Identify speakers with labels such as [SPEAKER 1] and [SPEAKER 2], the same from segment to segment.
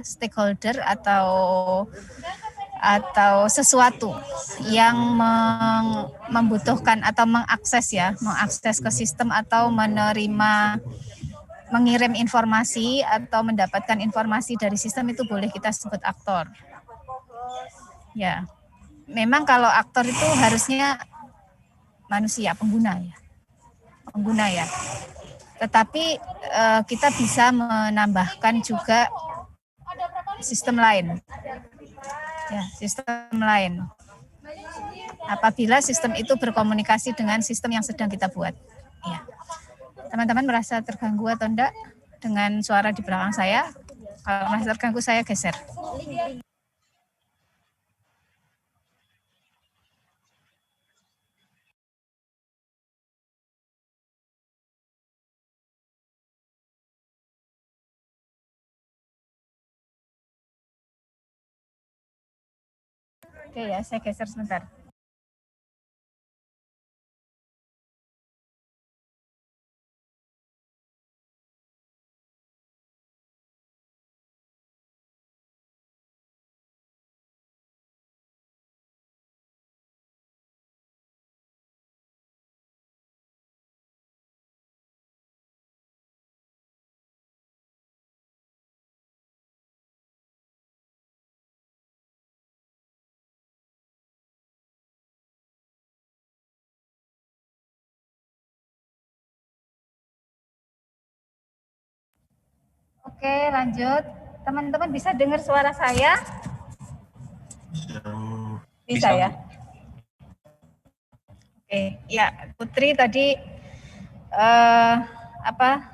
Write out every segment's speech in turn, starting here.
[SPEAKER 1] stakeholder atau sesuatu yang membutuhkan atau mengakses ke sistem atau mengirim informasi atau mendapatkan informasi dari sistem, itu boleh kita sebut aktor. Ya, memang kalau aktor itu harusnya manusia, pengguna ya. Tetapi kita bisa menambahkan juga sistem lain. Ya, sistem lain. Apabila sistem itu berkomunikasi dengan sistem yang sedang kita buat. Ya. Teman-teman merasa terganggu atau enggak dengan suara di belakang saya? Kalau merasa terganggu, saya geser. Oke ya, saya geser sebentar. Oke, lanjut. Teman-teman bisa dengar suara saya? Bisa ya? Oke, ya Putri tadi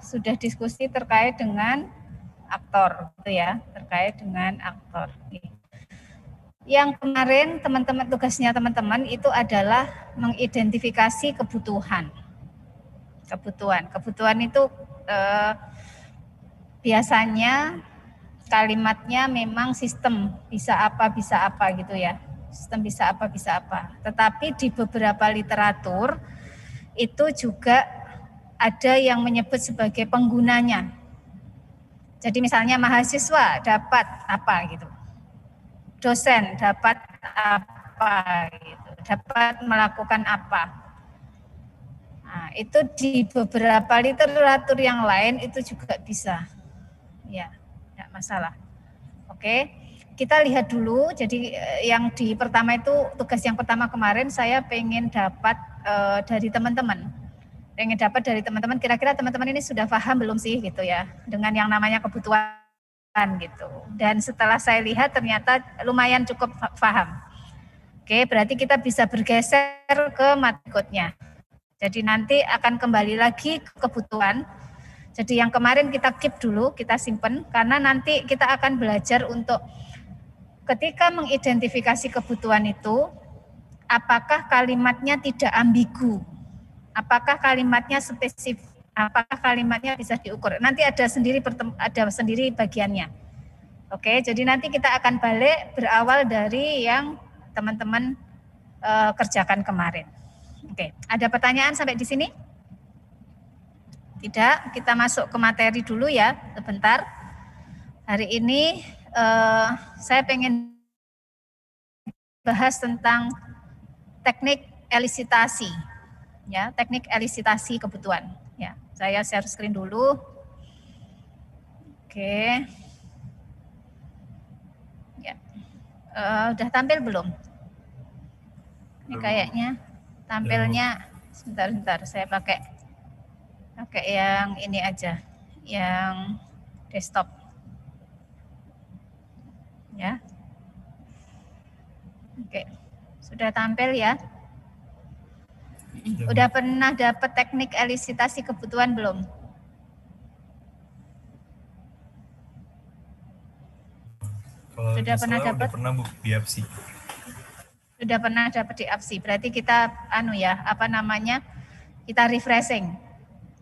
[SPEAKER 1] sudah diskusi terkait dengan aktor, gitu ya, terkait dengan aktor. Yang kemarin tugasnya teman-teman itu adalah mengidentifikasi kebutuhan. Kebutuhan itu biasanya kalimatnya memang sistem bisa apa gitu ya. Sistem bisa apa. Tetapi di beberapa literatur itu juga ada yang menyebut sebagai penggunanya. Jadi misalnya mahasiswa dapat apa gitu. Dosen dapat apa gitu. Dapat melakukan apa. Nah, itu di beberapa literatur yang lain itu juga bisa. Ya, tidak masalah. Oke, kita lihat dulu. Jadi yang di pertama itu, tugas yang pertama kemarin saya pengen dapat dari teman-teman. Kira-kira teman-teman ini sudah paham belum sih gitu ya, dengan yang namanya kebutuhan gitu. Dan setelah saya lihat ternyata lumayan cukup paham. Oke, berarti kita bisa bergeser ke materi berikutnya. Jadi nanti akan kembali lagi ke kebutuhan. Jadi yang kemarin kita keep dulu, kita simpen, karena nanti kita akan belajar untuk ketika mengidentifikasi kebutuhan itu, apakah kalimatnya tidak ambigu, apakah kalimatnya spesifik, apakah kalimatnya bisa diukur. Nanti ada sendiri bagiannya. Oke, jadi nanti kita akan balik berawal dari yang teman-teman kerjakan kemarin. Oke, ada pertanyaan sampai di sini? Tidak, kita masuk ke materi dulu ya, sebentar. Hari ini saya pengen bahas tentang teknik elisitasi, ya, teknik elisitasi kebutuhan. Ya, saya share screen dulu. Oke, ya, udah tampil belum? Ini kayaknya tampilnya sebentar, saya pakai yang ini aja, yang desktop. Ya. Oke. Sudah tampil ya? Udah pernah dapat teknik elisitasi kebutuhan belum? Sudah pernah dapat?
[SPEAKER 2] Pernah Bu, di APSI.
[SPEAKER 1] Sudah pernah dapat di APSI. Berarti kita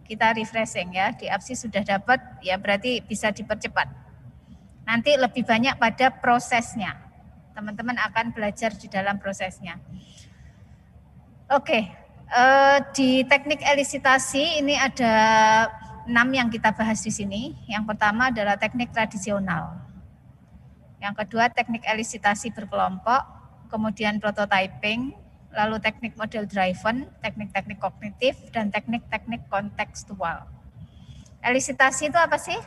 [SPEAKER 1] kita refreshing. Ya, di APSI sudah dapat, ya berarti bisa dipercepat. Nanti lebih banyak pada prosesnya. Teman-teman akan belajar di dalam prosesnya. Oke, di teknik elisitasi ini ada 6 yang kita bahas di sini. Yang pertama adalah teknik tradisional. Yang kedua teknik elisitasi berkelompok, kemudian prototyping, lalu teknik model driven, teknik-teknik kognitif, dan teknik-teknik kontekstual. Elisitasi itu apa sih?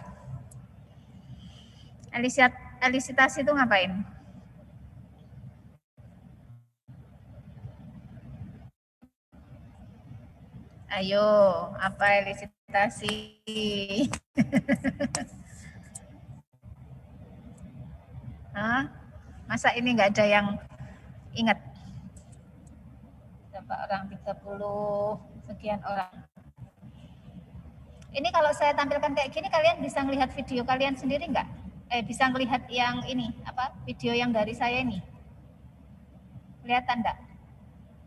[SPEAKER 1] Elisitasi itu ngapain? Ayo, apa elisitasi? Hah? Masa ini nggak ada yang ingat? Berapa orang? 30 sekian orang. Ini kalau saya tampilkan kayak gini, kalian bisa melihat video kalian sendiri nggak? Bisa melihat yang ini, apa video yang dari saya ini? Kelihatan nggak?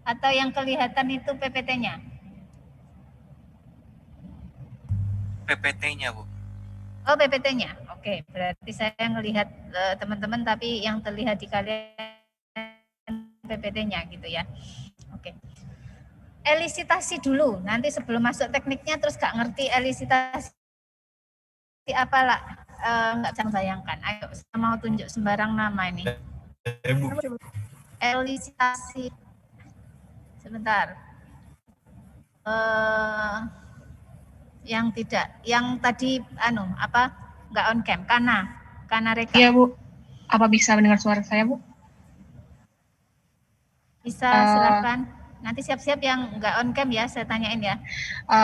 [SPEAKER 1] Atau yang kelihatan itu PPT-nya?
[SPEAKER 2] PPT-nya, Bu.
[SPEAKER 1] Oh, PPT-nya. Oke, berarti saya melihat teman-teman, tapi yang terlihat di kalian PPT-nya gitu ya. Oke. Elisitasi dulu, nanti sebelum masuk tekniknya terus gak ngerti elisitasi apalah, nggak bisa membayangkan. Ayo, saya mau tunjuk sembarang nama ini. Elisitasi, sebentar. Yang tidak, yang tadi nggak on cam, Kana Reka.
[SPEAKER 3] Iya, Bu. Apa bisa mendengar suara saya, Bu?
[SPEAKER 1] Bisa, silakan. Nanti siap-siap yang nggak on cam ya, saya tanyain ya.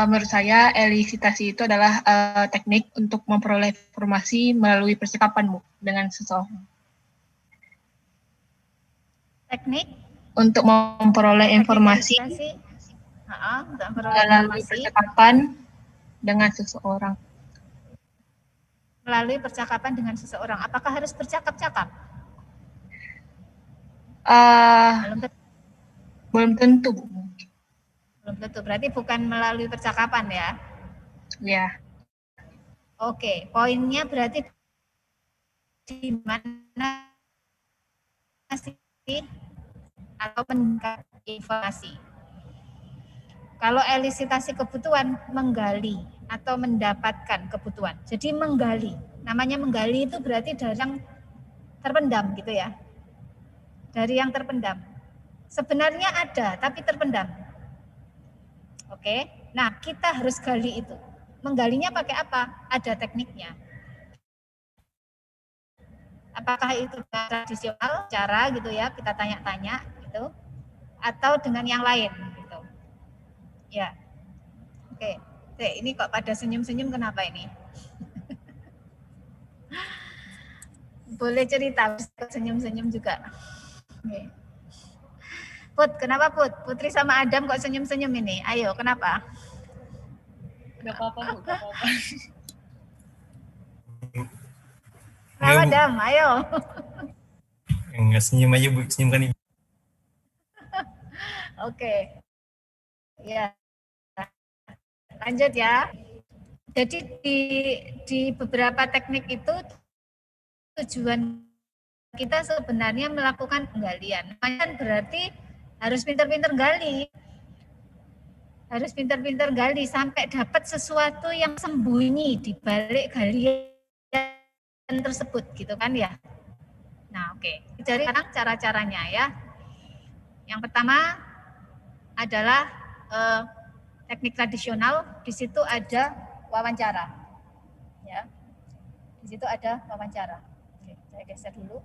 [SPEAKER 3] Menurut saya, elisitasi itu adalah teknik untuk memperoleh informasi melalui percakapan, Bu, dengan seseorang.
[SPEAKER 1] Teknik?
[SPEAKER 3] Untuk memperoleh informasi melalui percakapan dengan seseorang.
[SPEAKER 1] Melalui percakapan dengan seseorang. Apakah harus bercakap-cakap?
[SPEAKER 3] Belum tentu, Bu.
[SPEAKER 1] Belum tentu. Berarti bukan melalui percakapan ya?
[SPEAKER 3] Ya.
[SPEAKER 1] Oke, poinnya berarti di mana sih atau mendengar informasi. Kalau elisitasi kebutuhan, menggali atau mendapatkan kebutuhan. Jadi menggali. Namanya menggali itu berarti dari yang terpendam gitu ya. Dari yang terpendam. Sebenarnya ada, tapi terpendam. Oke, nah kita harus gali itu. Menggalinya pakai apa? Ada tekniknya. Apakah itu tradisional, cara gitu ya, kita tanya-tanya gitu, atau dengan yang lain gitu. Ya, oke. Ini kok pada senyum-senyum kenapa ini? Boleh cerita, senyum-senyum juga. Oke. Put, kenapa Put? Putri sama Adam kok senyum-senyum ini? Ayo, kenapa?
[SPEAKER 4] Gak apa-apa, Bu. Gak apa-apa.
[SPEAKER 1] Kenapa Adam? Ayo.
[SPEAKER 2] Enggak, senyum aja, Bu. Senyumkan Ibu.
[SPEAKER 1] Oke. Ya. Lanjut ya. Jadi di beberapa teknik itu tujuan kita sebenarnya melakukan penggalian. Kan berarti harus pintar-pintar gali. Harus pintar-pintar gali sampai dapat sesuatu yang sembunyi di balik galian tersebut gitu kan ya. Nah, oke. Jadi sekarang cara-caranya ya. Yang pertama adalah teknik tradisional, di situ ada wawancara. Ya. Di situ ada wawancara. Oke, saya geser dulu.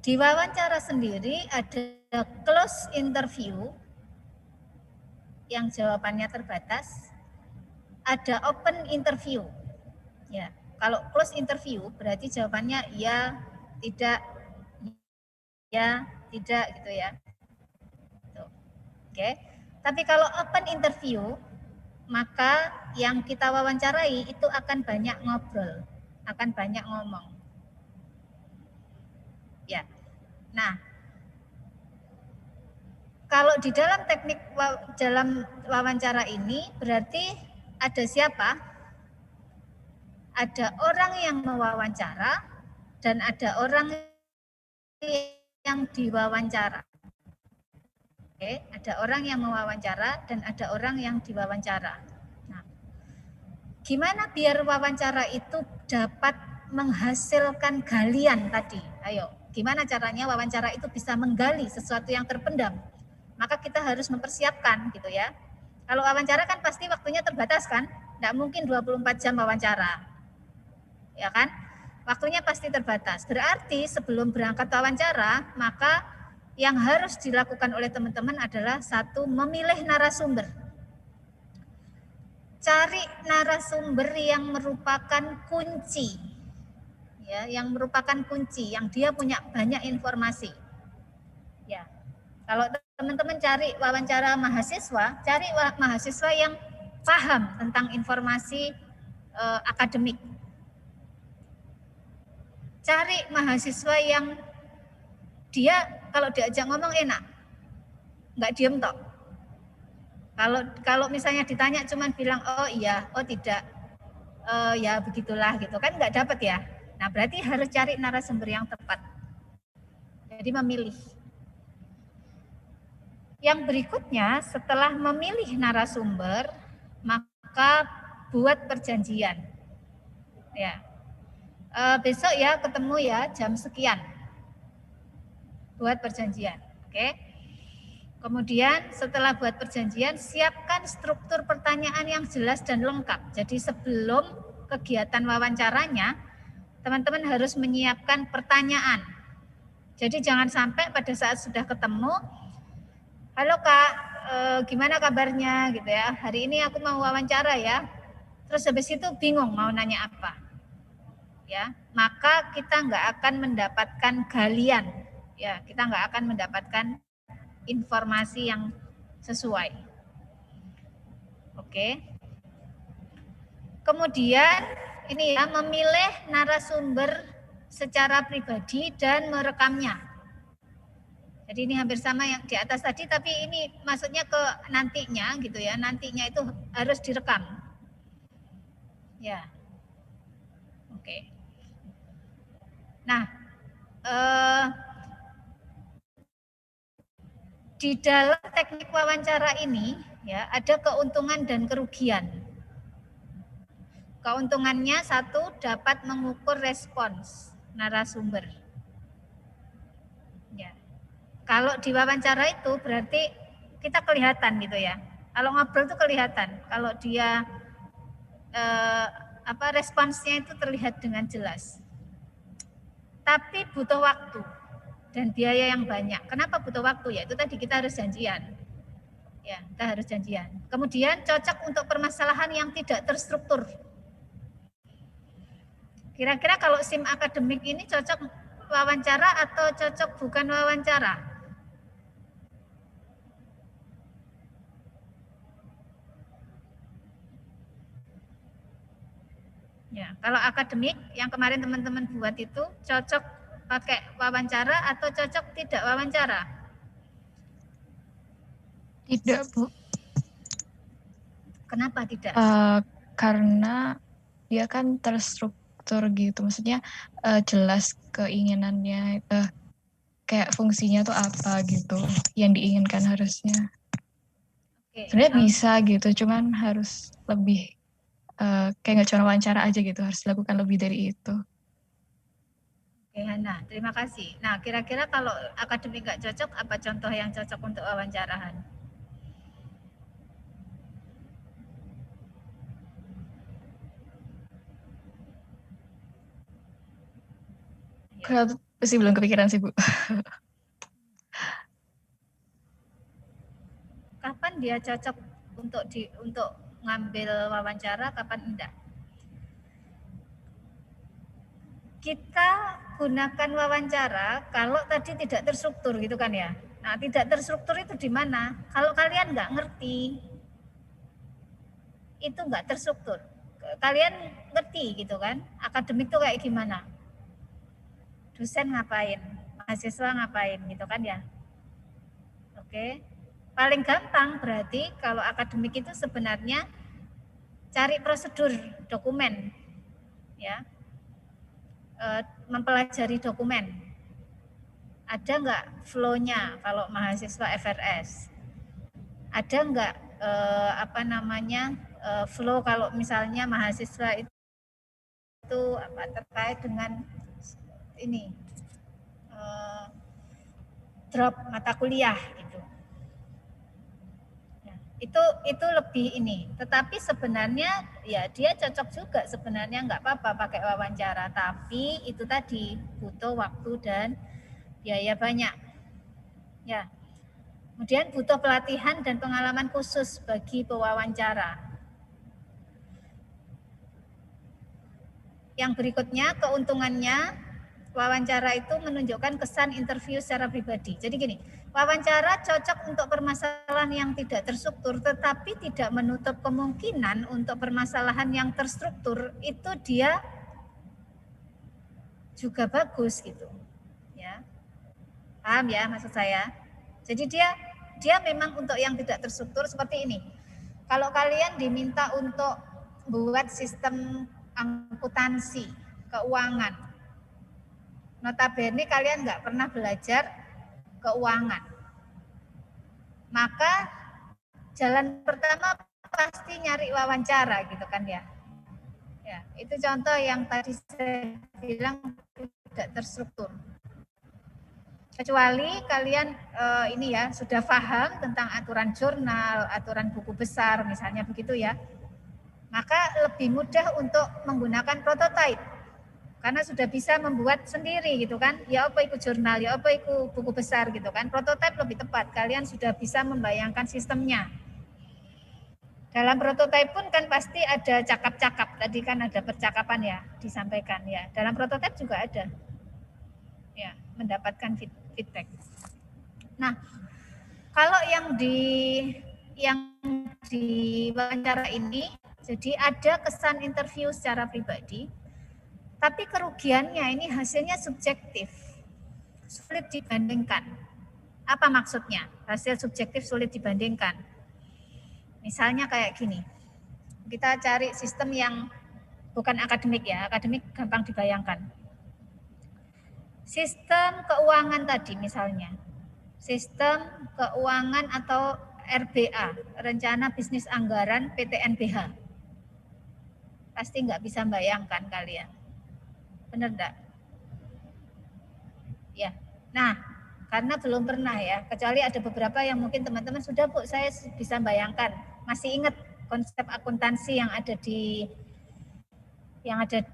[SPEAKER 1] Di wawancara sendiri ada close interview yang jawabannya terbatas, ada open interview. Ya, kalau close interview berarti jawabannya ya, tidak, gitu ya. Tuh. Oke. Tapi kalau open interview, maka yang kita wawancarai itu akan banyak ngobrol, akan banyak ngomong. Ya. Nah, kalau di dalam teknik dalam wawancara ini berarti ada siapa? Ada orang yang mewawancara dan ada orang yang diwawancara. Oke, ada orang yang mewawancara dan ada orang yang diwawancara. Nah, gimana biar wawancara itu dapat menghasilkan galian tadi. Ayo, gimana caranya wawancara itu bisa menggali sesuatu yang terpendam? Maka kita harus mempersiapkan gitu ya. Kalau wawancara kan pasti waktunya terbatas kan? Tidak mungkin 24 jam wawancara. Ya kan? Waktunya pasti terbatas. Berarti sebelum berangkat wawancara, maka yang harus dilakukan oleh teman-teman adalah satu, memilih narasumber. Cari narasumber yang merupakan kunci. Ya, yang merupakan kunci, yang dia punya banyak informasi. Ya. Kalau teman-teman cari wawancara mahasiswa, cari mahasiswa yang paham tentang informasi akademik. Cari mahasiswa yang dia kalau diajak ngomong enak, nggak diem tok. Kalau misalnya ditanya cuman bilang oh iya, oh tidak, ya begitulah gitu kan nggak dapat ya. Nah berarti harus cari narasumber yang tepat. Jadi memilih. Yang berikutnya setelah memilih narasumber, maka buat perjanjian. Ya, besok ya ketemu ya jam sekian. Buat perjanjian, oke? Kemudian setelah buat perjanjian, siapkan struktur pertanyaan yang jelas dan lengkap. Jadi sebelum kegiatan wawancaranya, teman-teman harus menyiapkan pertanyaan. Jadi jangan sampai pada saat sudah ketemu, halo Kak, gimana kabarnya gitu ya. Hari ini aku mau wawancara ya. Terus habis itu bingung mau nanya apa. Ya, maka kita nggak akan mendapatkan galian. Ya, kita nggak akan mendapatkan informasi yang sesuai. Oke. Kemudian ini ya, memilih narasumber secara pribadi dan merekamnya. Jadi ini hampir sama yang di atas tadi, tapi ini maksudnya ke nantinya gitu ya. Nantinya itu harus direkam. Ya. Oke. Nah, di dalam teknik wawancara ini ya ada keuntungan dan kerugian. Keuntungannya satu, dapat mengukur respons narasumber. Ya. Kalau di wawancara itu berarti kita kelihatan gitu ya. Kalau ngobrol itu kelihatan. Kalau dia responsnya itu terlihat dengan jelas. Tapi butuh waktu dan biaya yang banyak. Kenapa butuh waktu? Ya itu tadi kita harus janjian. Ya, kita harus janjian. Kemudian cocok untuk permasalahan yang tidak terstruktur. Kira-kira kalau SIM akademik ini cocok wawancara atau cocok bukan wawancara? Ya, kalau akademik yang kemarin teman-teman buat itu cocok pakai wawancara atau cocok tidak wawancara?
[SPEAKER 5] Tidak, Bu.
[SPEAKER 1] Kenapa tidak?
[SPEAKER 5] Karena dia kan terstruktur gitu, maksudnya jelas keinginannya, kayak fungsinya tuh apa gitu, yang diinginkan harusnya. Sebenarnya bisa gitu, cuman harus lebih kayak nggak cuma wawancara aja gitu, harus dilakukan lebih dari itu.
[SPEAKER 1] Oke, Hana, terima kasih. Nah, kira-kira kalau akademik nggak cocok, apa contoh yang cocok untuk wawancarahan?
[SPEAKER 5] Kalau masih belum kepikiran sih, Bu.
[SPEAKER 1] Kapan dia cocok untuk ngambil wawancara, kapan enggak? Kita gunakan wawancara kalau tadi tidak terstruktur gitu kan ya. Nah, tidak terstruktur itu di mana? Kalau kalian nggak ngerti, itu nggak terstruktur. Kalian ngerti gitu kan? Akademik itu kayak gimana? Dosen ngapain? Mahasiswa ngapain gitu kan ya? Oke. Paling gampang berarti kalau akademik itu sebenarnya cari prosedur dokumen. Ya. Mempelajari dokumen. Ada nggak flow-nya kalau mahasiswa FRS? Ada nggak flow kalau misalnya mahasiswa itu itu terkait dengan ini drop mata kuliah gitu. Nah, itu lebih ini. Tetapi sebenarnya ya dia cocok juga sebenarnya, nggak apa-apa pakai wawancara. Tapi itu tadi butuh waktu dan biaya banyak. Ya. Kemudian butuh pelatihan dan pengalaman khusus bagi pewawancara. Yang berikutnya, keuntungannya, wawancara itu menunjukkan kesan interview secara pribadi. Jadi gini, wawancara cocok untuk permasalahan yang tidak terstruktur, tetapi tidak menutup kemungkinan untuk permasalahan yang terstruktur itu dia juga bagus gitu. Ya. Paham ya maksud saya? Jadi dia memang untuk yang tidak terstruktur seperti ini. Kalau kalian diminta untuk buat sistem akuntansi, keuangan, notabene kalian nggak pernah belajar keuangan, maka jalan pertama pasti nyari wawancara gitu kan ya. Ya, itu contoh yang tadi saya bilang tidak terstruktur. Kecuali kalian ini ya sudah paham tentang aturan jurnal, aturan buku besar misalnya begitu ya, maka lebih mudah untuk menggunakan prototype karena sudah bisa membuat sendiri gitu kan. Ya apa itu jurnal, ya apa itu buku besar gitu kan. Prototype lebih tepat, kalian sudah bisa membayangkan sistemnya. Dalam prototype pun kan pasti ada cakap-cakap, tadi kan ada percakapan ya disampaikan ya. Dalam prototype juga ada. Ya, mendapatkan feedback. Nah, kalau yang di wawancara ini, jadi ada kesan interview secara pribadi, tapi kerugiannya ini hasilnya subjektif, sulit dibandingkan. Apa maksudnya? Hasil subjektif sulit dibandingkan. Misalnya kayak gini, kita cari sistem yang bukan akademik ya, akademik gampang dibayangkan. Sistem keuangan tadi misalnya, sistem keuangan atau RBA, Rencana Bisnis Anggaran PTNBH. Pasti nggak bisa bayangkan kalian. Benar enggak? Ya. Nah, karena belum pernah ya, kecuali ada beberapa yang mungkin teman-teman sudah Bu, saya bisa bayangkan. Masih ingat konsep akuntansi yang ada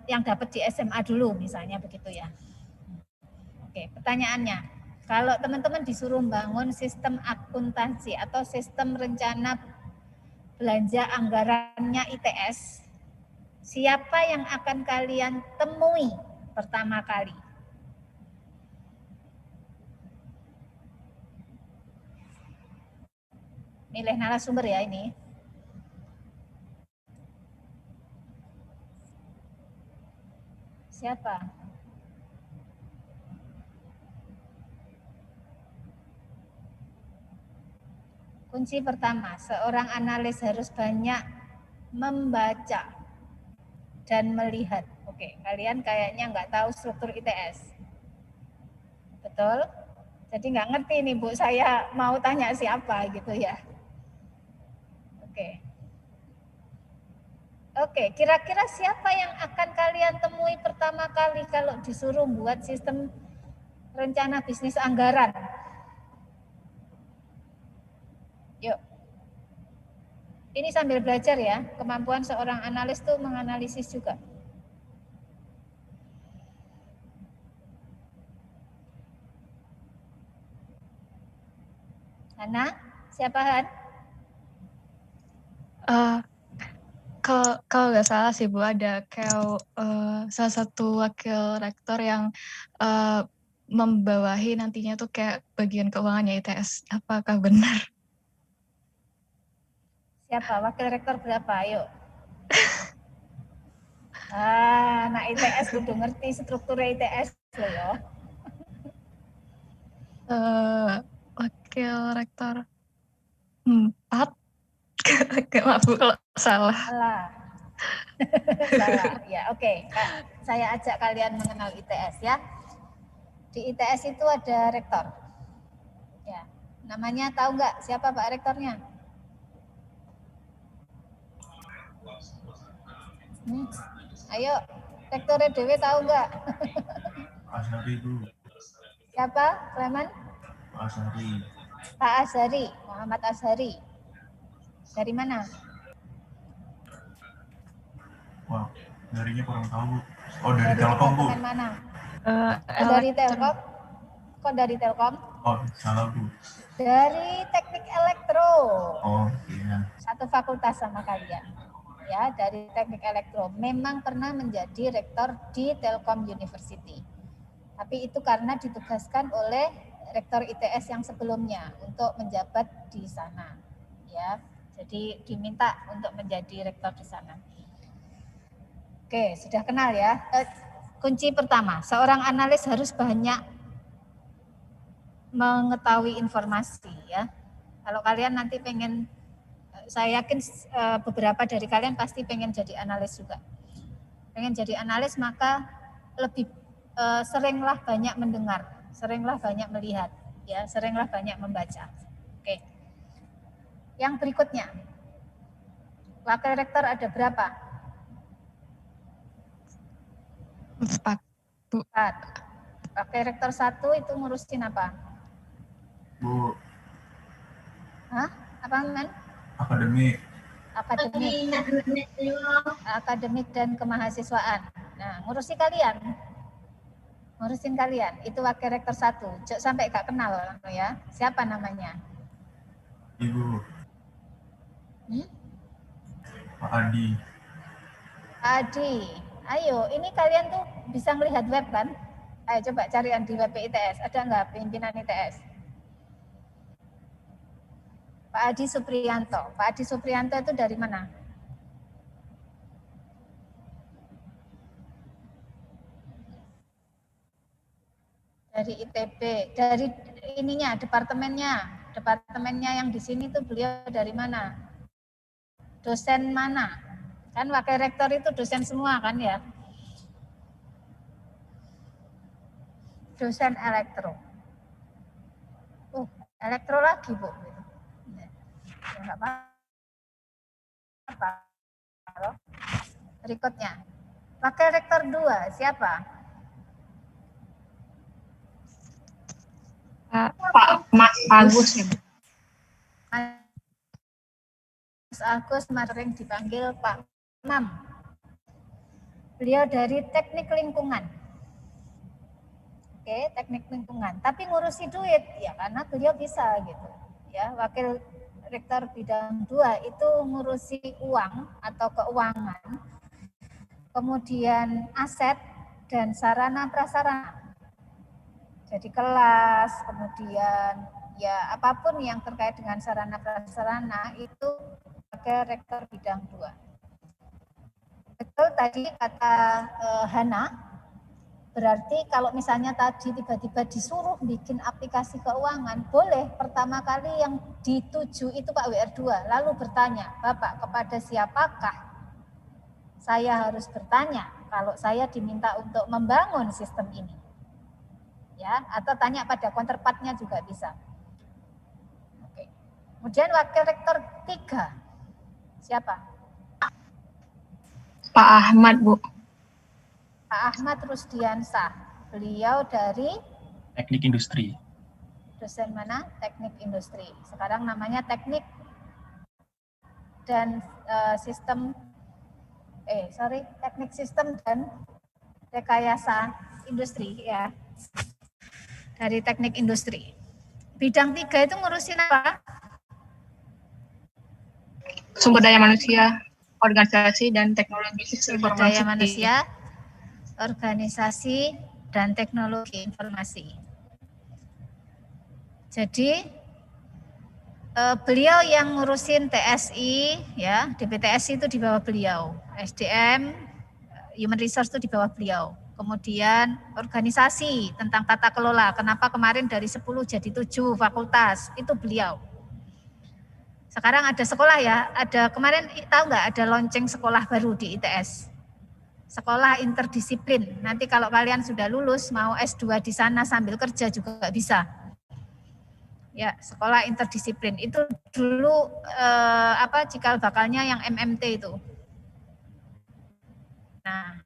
[SPEAKER 1] yang dapat di SMA dulu misalnya begitu ya. Oke, pertanyaannya, kalau teman-teman disuruh bangun sistem akuntansi atau sistem rencana belanja anggarannya ITS, siapa yang akan kalian temui pertama kali? Milih narasumber ya ini. Siapa? Kunci pertama, seorang analis harus banyak membaca dan melihat. Oke, kalian kayaknya nggak tahu struktur ITS. Betul? Jadi nggak ngerti nih Bu, saya mau tanya siapa gitu ya. Oke. Oke, kira-kira siapa yang akan kalian temui pertama kali kalau disuruh buat sistem rencana bisnis anggaran? Yuk. Ini sambil belajar ya, kemampuan seorang analis tuh menganalisis juga. Hana, siapa Han?
[SPEAKER 5] Kalau nggak salah sih Bu, ada kayak salah satu wakil rektor yang membawahi nantinya tuh kayak bagian keuangannya ITS. Apakah benar?
[SPEAKER 1] Siapa? Wakil rektor berapa? Ayo. Anak ITS kudu ngerti struktur ITS loh ya.
[SPEAKER 5] Wakil rektor 4. Maaf Bu kalau salah.
[SPEAKER 1] Salah. Salah. Ya, oke. Saya ajak kalian mengenal ITS ya. Di ITS itu ada rektor. Ya. Namanya tahu nggak siapa Pak rektornya? Ayo. Rektornya Dewi tahu nggak?
[SPEAKER 6] Asari Bu.
[SPEAKER 1] Siapa, Clement?
[SPEAKER 6] Asari.
[SPEAKER 1] Pak Azhari, Muhammad Azhari. Dari mana?
[SPEAKER 6] Wah, darinya kurang tahu Bu. Oh, dari Telkom Bu.
[SPEAKER 1] Departemen mana? Oh, dari Telkom? Kok dari Telkom?
[SPEAKER 6] Oh, salah Bu.
[SPEAKER 1] Dari Teknik Elektro.
[SPEAKER 6] Oh, iya.
[SPEAKER 1] Satu fakultas sama kalian. Ya, dari Teknik Elektro. Memang pernah menjadi rektor di Telkom University. Tapi itu karena ditugaskan oleh rektor ITS yang sebelumnya untuk menjabat di sana. Ya, jadi diminta untuk menjadi rektor di sana. Oke, sudah kenal ya. Kunci pertama, seorang analis harus banyak mengetahui informasi ya. Kalau kalian nanti pengen, saya yakin beberapa dari kalian pasti pengen jadi analis juga. Pengen jadi analis maka lebih seringlah banyak mendengar, seringlah banyak melihat, ya, seringlah banyak membaca. Oke. Yang berikutnya, wakil rektor ada berapa?
[SPEAKER 5] 4.
[SPEAKER 1] 4. Wakil rektor 1 itu ngurusin apa?
[SPEAKER 6] Bu,
[SPEAKER 1] Hah? Apa, Men?
[SPEAKER 6] akademik.
[SPEAKER 1] Akademik dan kemahasiswaan. Nah, ngurusin kalian. Itu wakil rektor 1. Jok sampai gak kenal ya. Siapa namanya?
[SPEAKER 6] Ibu. Pak Adi.
[SPEAKER 1] Adi. Ayo, ini kalian tuh bisa melihat web kan? Ayo coba carian di web ITS. Ada nggak pimpinan ITS? Pak Adi Supriyanto. Pak Adi Supriyanto itu dari mana? Dari ITB. Dari ininya, departemennya yang di sini tuh beliau dari mana? Dosen mana? Kan wakil rektor itu dosen semua kan ya? Dosen elektro. Elektro lagi Bu. Ya, enggak apa-apa. Berikutnya. Wakil rektor 2 siapa?
[SPEAKER 3] Pak Mas Agus ya.
[SPEAKER 1] Mas Agus sering dipanggil Pak Mam. Beliau dari teknik lingkungan. Oke, teknik lingkungan. Tapi ngurusi duit ya karena beliau bisa gitu. Ya, wakil rektor bidang 2 itu ngurusi uang atau keuangan. Kemudian aset dan sarana prasarana. Jadi kelas, kemudian ya apapun yang terkait dengan sarana prasarana itu wakil rektor bidang 2. Betul tadi kata Hana, berarti kalau misalnya tadi tiba-tiba disuruh bikin aplikasi keuangan, boleh pertama kali yang dituju itu Pak WR2, lalu bertanya, Bapak kepada siapakah saya harus bertanya kalau saya diminta untuk membangun sistem ini? Ya, atau tanya pada counterpartnya juga bisa. Oke. Kemudian wakil rektor 3, siapa?
[SPEAKER 3] Pak Ahmad Bu.
[SPEAKER 1] Pak Ahmad Rusdiansah. Beliau dari
[SPEAKER 7] Teknik Industri.
[SPEAKER 1] dosen mana? Teknik Industri. Sekarang namanya Teknik dan Teknik Sistem dan Rekayasa Industri ya. Dari Teknik Industri. Bidang 3 itu ngurusin apa?
[SPEAKER 3] Sumber daya manusia, organisasi dan teknologi
[SPEAKER 1] Sumber
[SPEAKER 3] informasi.
[SPEAKER 1] daya manusia, organisasi dan teknologi informasi. Jadi beliau yang ngurusin TSI ya, DPTSI itu di bawah beliau. SDM, Human Resource itu di bawah beliau. Kemudian organisasi tentang tata kelola. Kenapa kemarin dari 10 jadi 7 fakultas? Itu beliau. Sekarang ada sekolah ya. Ada kemarin tahu nggak ada lonceng sekolah baru di ITS. Sekolah interdisiplin. Nanti kalau kalian sudah lulus mau S2 di sana sambil kerja juga bisa. Ya, sekolah interdisiplin. Itu dulu cikal bakalnya yang MMT itu. Nah,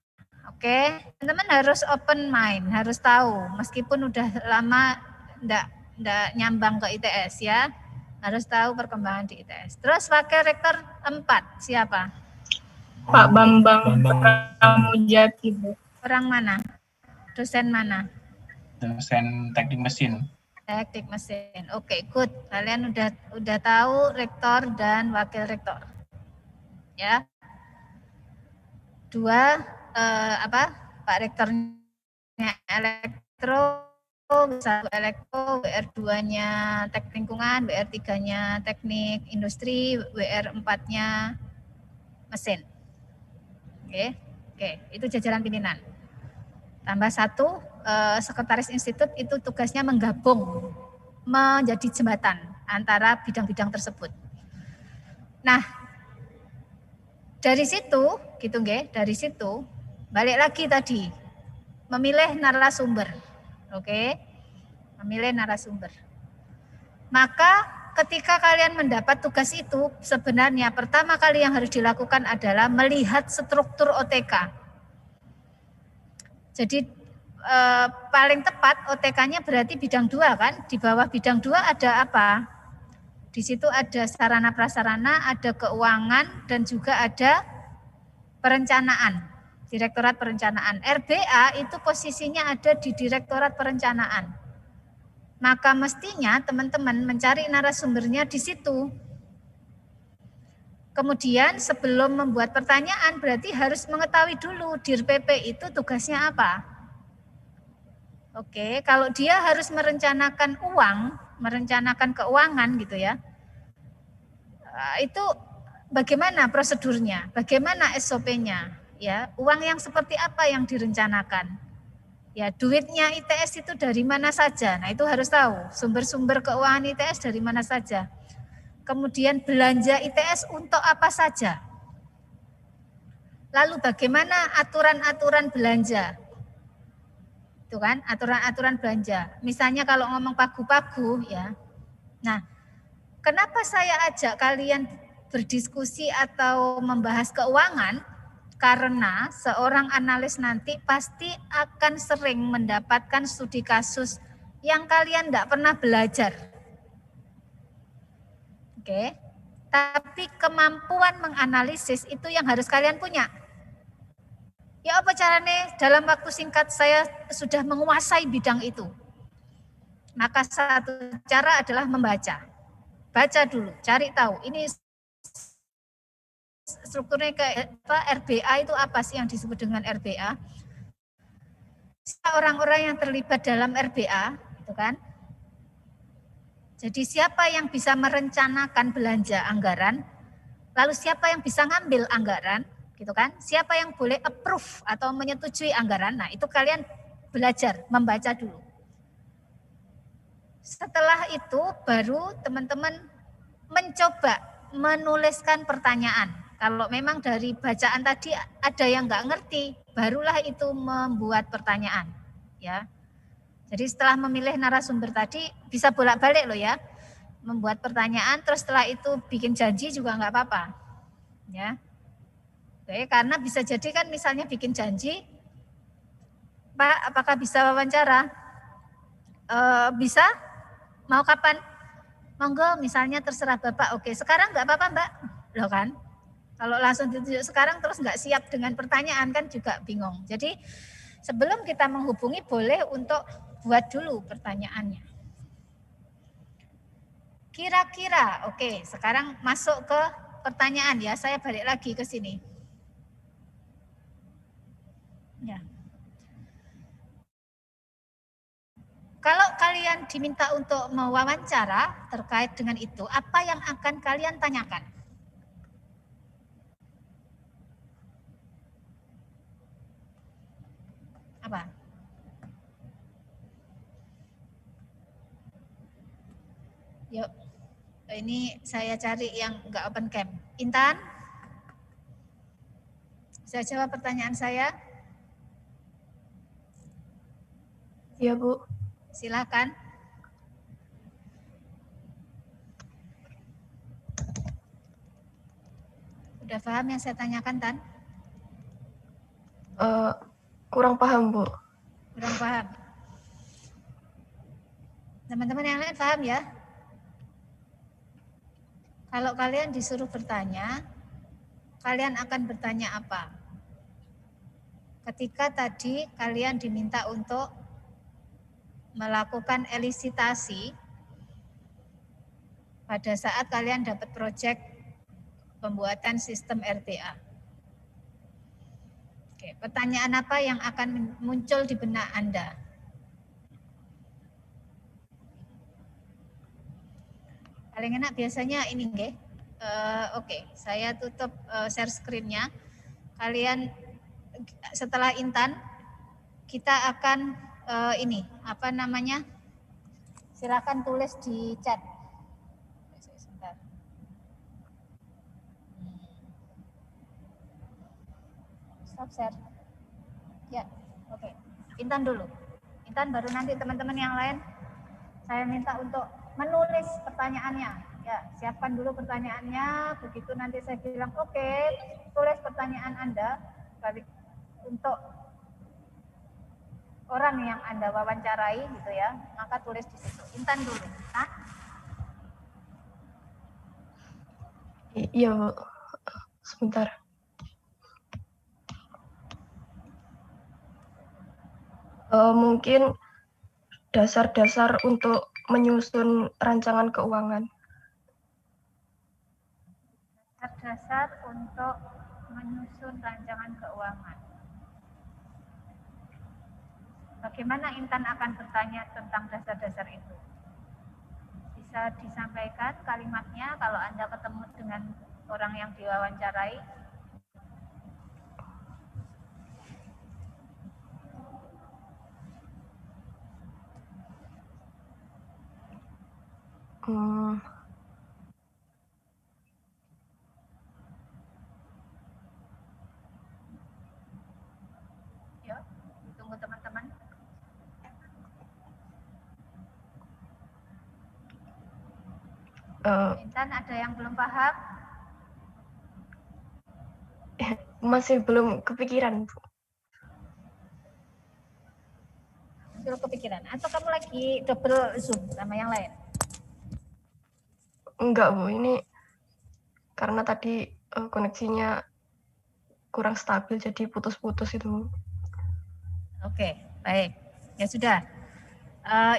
[SPEAKER 1] oke. Oke, teman-teman harus open mind, harus tahu meskipun udah lama enggak nyambang ke ITS ya. Harus tahu perkembangan di ITS. Terus wakil rektor 4 siapa?
[SPEAKER 3] Pak Bambang
[SPEAKER 2] Bambang
[SPEAKER 3] Pramujati, Bu.
[SPEAKER 1] Orang mana? Dosen mana?
[SPEAKER 6] Dosen teknik mesin.
[SPEAKER 1] Teknik mesin. Oke, good. Kalian udah tahu rektor dan wakil rektor. Ya. Dua Pak rektornya elektro, satu elektro, WR2-nya teknik lingkungan, WR3-nya teknik industri, WR4-nya mesin. Oke, itu jajaran pimpinan. Tambah satu, sekretaris institut itu tugasnya menggabung, menjadi jembatan antara bidang-bidang tersebut. Nah, dari situ, gitu nggih, dari situ balik lagi tadi memilih narasumber. Oke. Memilih narasumber. Maka ketika kalian mendapat tugas itu, sebenarnya pertama kali yang harus dilakukan adalah melihat struktur OTK. Jadi paling tepat OTK-nya berarti bidang 2 kan? Di bawah bidang 2 ada apa? Di situ ada sarana prasarana, ada keuangan, dan juga ada perencanaan, Direktorat Perencanaan. RBA itu posisinya ada di Direktorat Perencanaan. Maka mestinya teman-teman mencari narasumbernya di situ. Kemudian sebelum membuat pertanyaan berarti harus mengetahui dulu Dir PP itu tugasnya apa. Oke, kalau dia harus merencanakan uang, merencanakan keuangan gitu ya, itu bagaimana prosedurnya, bagaimana SOP-nya, ya, uang yang seperti apa yang direncanakan, ya, duitnya ITS itu dari mana saja, nah itu harus tahu, sumber-sumber keuangan ITS dari mana saja, kemudian belanja ITS untuk apa saja, lalu bagaimana aturan-aturan belanja, itu kan, aturan-aturan belanja, misalnya kalau ngomong pagu-pagu, ya, nah, kenapa saya ajak kalian berdiskusi atau membahas keuangan? Karena seorang analis nanti pasti akan sering mendapatkan studi kasus yang kalian tidak pernah belajar. Oke, tapi kemampuan menganalisis itu yang harus kalian punya. Ya apa caranya dalam waktu singkat saya sudah menguasai bidang itu? Maka satu cara adalah membaca. Baca dulu, cari tahu. Ini strukturnya kayak apa, RBA itu apa sih yang disebut dengan RBA? Orang-orang yang terlibat dalam RBA, itu kan? Jadi siapa yang bisa merencanakan belanja anggaran? Lalu siapa yang bisa ngambil anggaran? Gitu kan? Siapa yang boleh approve atau menyetujui anggaran? Nah, itu kalian belajar, membaca dulu. Setelah itu baru teman-teman mencoba menuliskan pertanyaan. Kalau memang dari bacaan tadi ada yang nggak ngerti, barulah itu membuat pertanyaan. Ya. Jadi setelah memilih narasumber tadi bisa bolak-balik loh ya, membuat pertanyaan, terus setelah itu bikin janji juga nggak apa-apa. Ya. Oke, karena bisa jadi kan misalnya bikin janji, Pak, apakah bisa wawancara? Bisa? Mau kapan? Monggo, misalnya terserah Bapak. Oke, sekarang nggak apa-apa Mbak, loh kan? Kalau langsung ditunjuk sekarang terus nggak siap dengan pertanyaan kan juga bingung. Jadi sebelum kita menghubungi boleh untuk buat dulu pertanyaannya. Kira-kira, oke, sekarang masuk ke pertanyaan ya. Saya balik lagi ke sini. Ya. Kalau kalian diminta untuk mewawancara terkait dengan itu, apa yang akan kalian tanyakan? Apa? Yuk, ini saya cari yang enggak open cam. Intan? Saya jawab pertanyaan saya?
[SPEAKER 3] Iya, Bu.
[SPEAKER 1] Silakan. Udah paham yang saya tanyakan, Tan?
[SPEAKER 7] Kurang paham, Bu.
[SPEAKER 1] Kurang paham. Teman-teman yang lain paham ya? Kalau kalian disuruh bertanya, kalian akan bertanya apa? Ketika tadi kalian diminta untuk melakukan elisitasi pada saat kalian dapat proyek pembuatan sistem RTA. Oke, pertanyaan apa yang akan muncul di benak Anda? Paling enak biasanya ini nggih. Oke, saya tutup share screen-nya. Kalian setelah Intan kita akan ini apa namanya? Silakan tulis di chat. Sebentar. Stop share. Ya, oke. Intan dulu. Intan baru nanti teman-teman yang lain. Saya minta untuk menulis pertanyaannya. Ya, siapkan dulu pertanyaannya. Begitu nanti saya bilang oke, tulis pertanyaan Anda balik untuk orang yang Anda wawancarai gitu ya. Maka tulis di situ. Intan dulu. Nah,
[SPEAKER 7] Iya, Bu. Sebentar. Mungkin dasar-dasar untuk menyusun rancangan keuangan.
[SPEAKER 1] dasar untuk menyusun rancangan keuangan. Bagaimana Intan akan bertanya tentang dasar-dasar itu? Bisa disampaikan kalimatnya kalau Anda ketemu dengan orang yang diwawancarai? Yuk, tunggu teman-teman. Intan ada yang belum paham?
[SPEAKER 7] Masih belum kepikiran, Bu.
[SPEAKER 1] Belum kepikiran? Atau kamu lagi double zoom sama yang lain?
[SPEAKER 7] Enggak, Bu. Ini karena tadi koneksinya kurang stabil, jadi putus-putus itu, Bu.
[SPEAKER 1] Oke, baik. Ya sudah.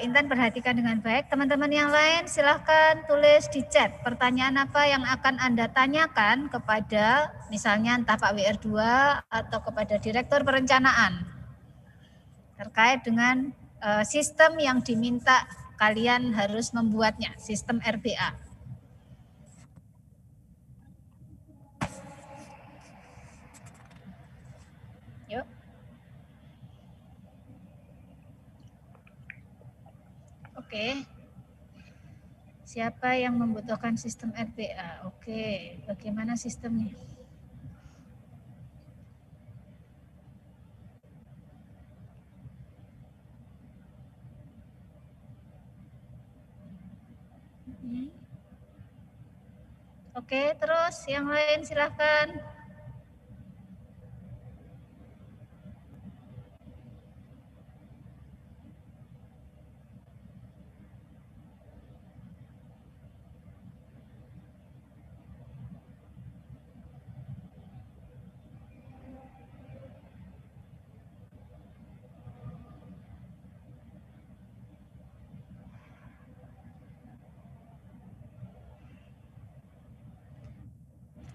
[SPEAKER 1] Intan perhatikan dengan baik. Teman-teman yang lain silahkan tulis di chat pertanyaan apa yang akan Anda tanyakan kepada misalnya entah Pak WR2 atau kepada Direktur Perencanaan terkait dengan sistem yang diminta kalian harus membuatnya, sistem RBA. Yuk. Oke. Siapa yang membutuhkan sistem RBA? Oke, bagaimana sistemnya? Oke, terus yang lain silahkan.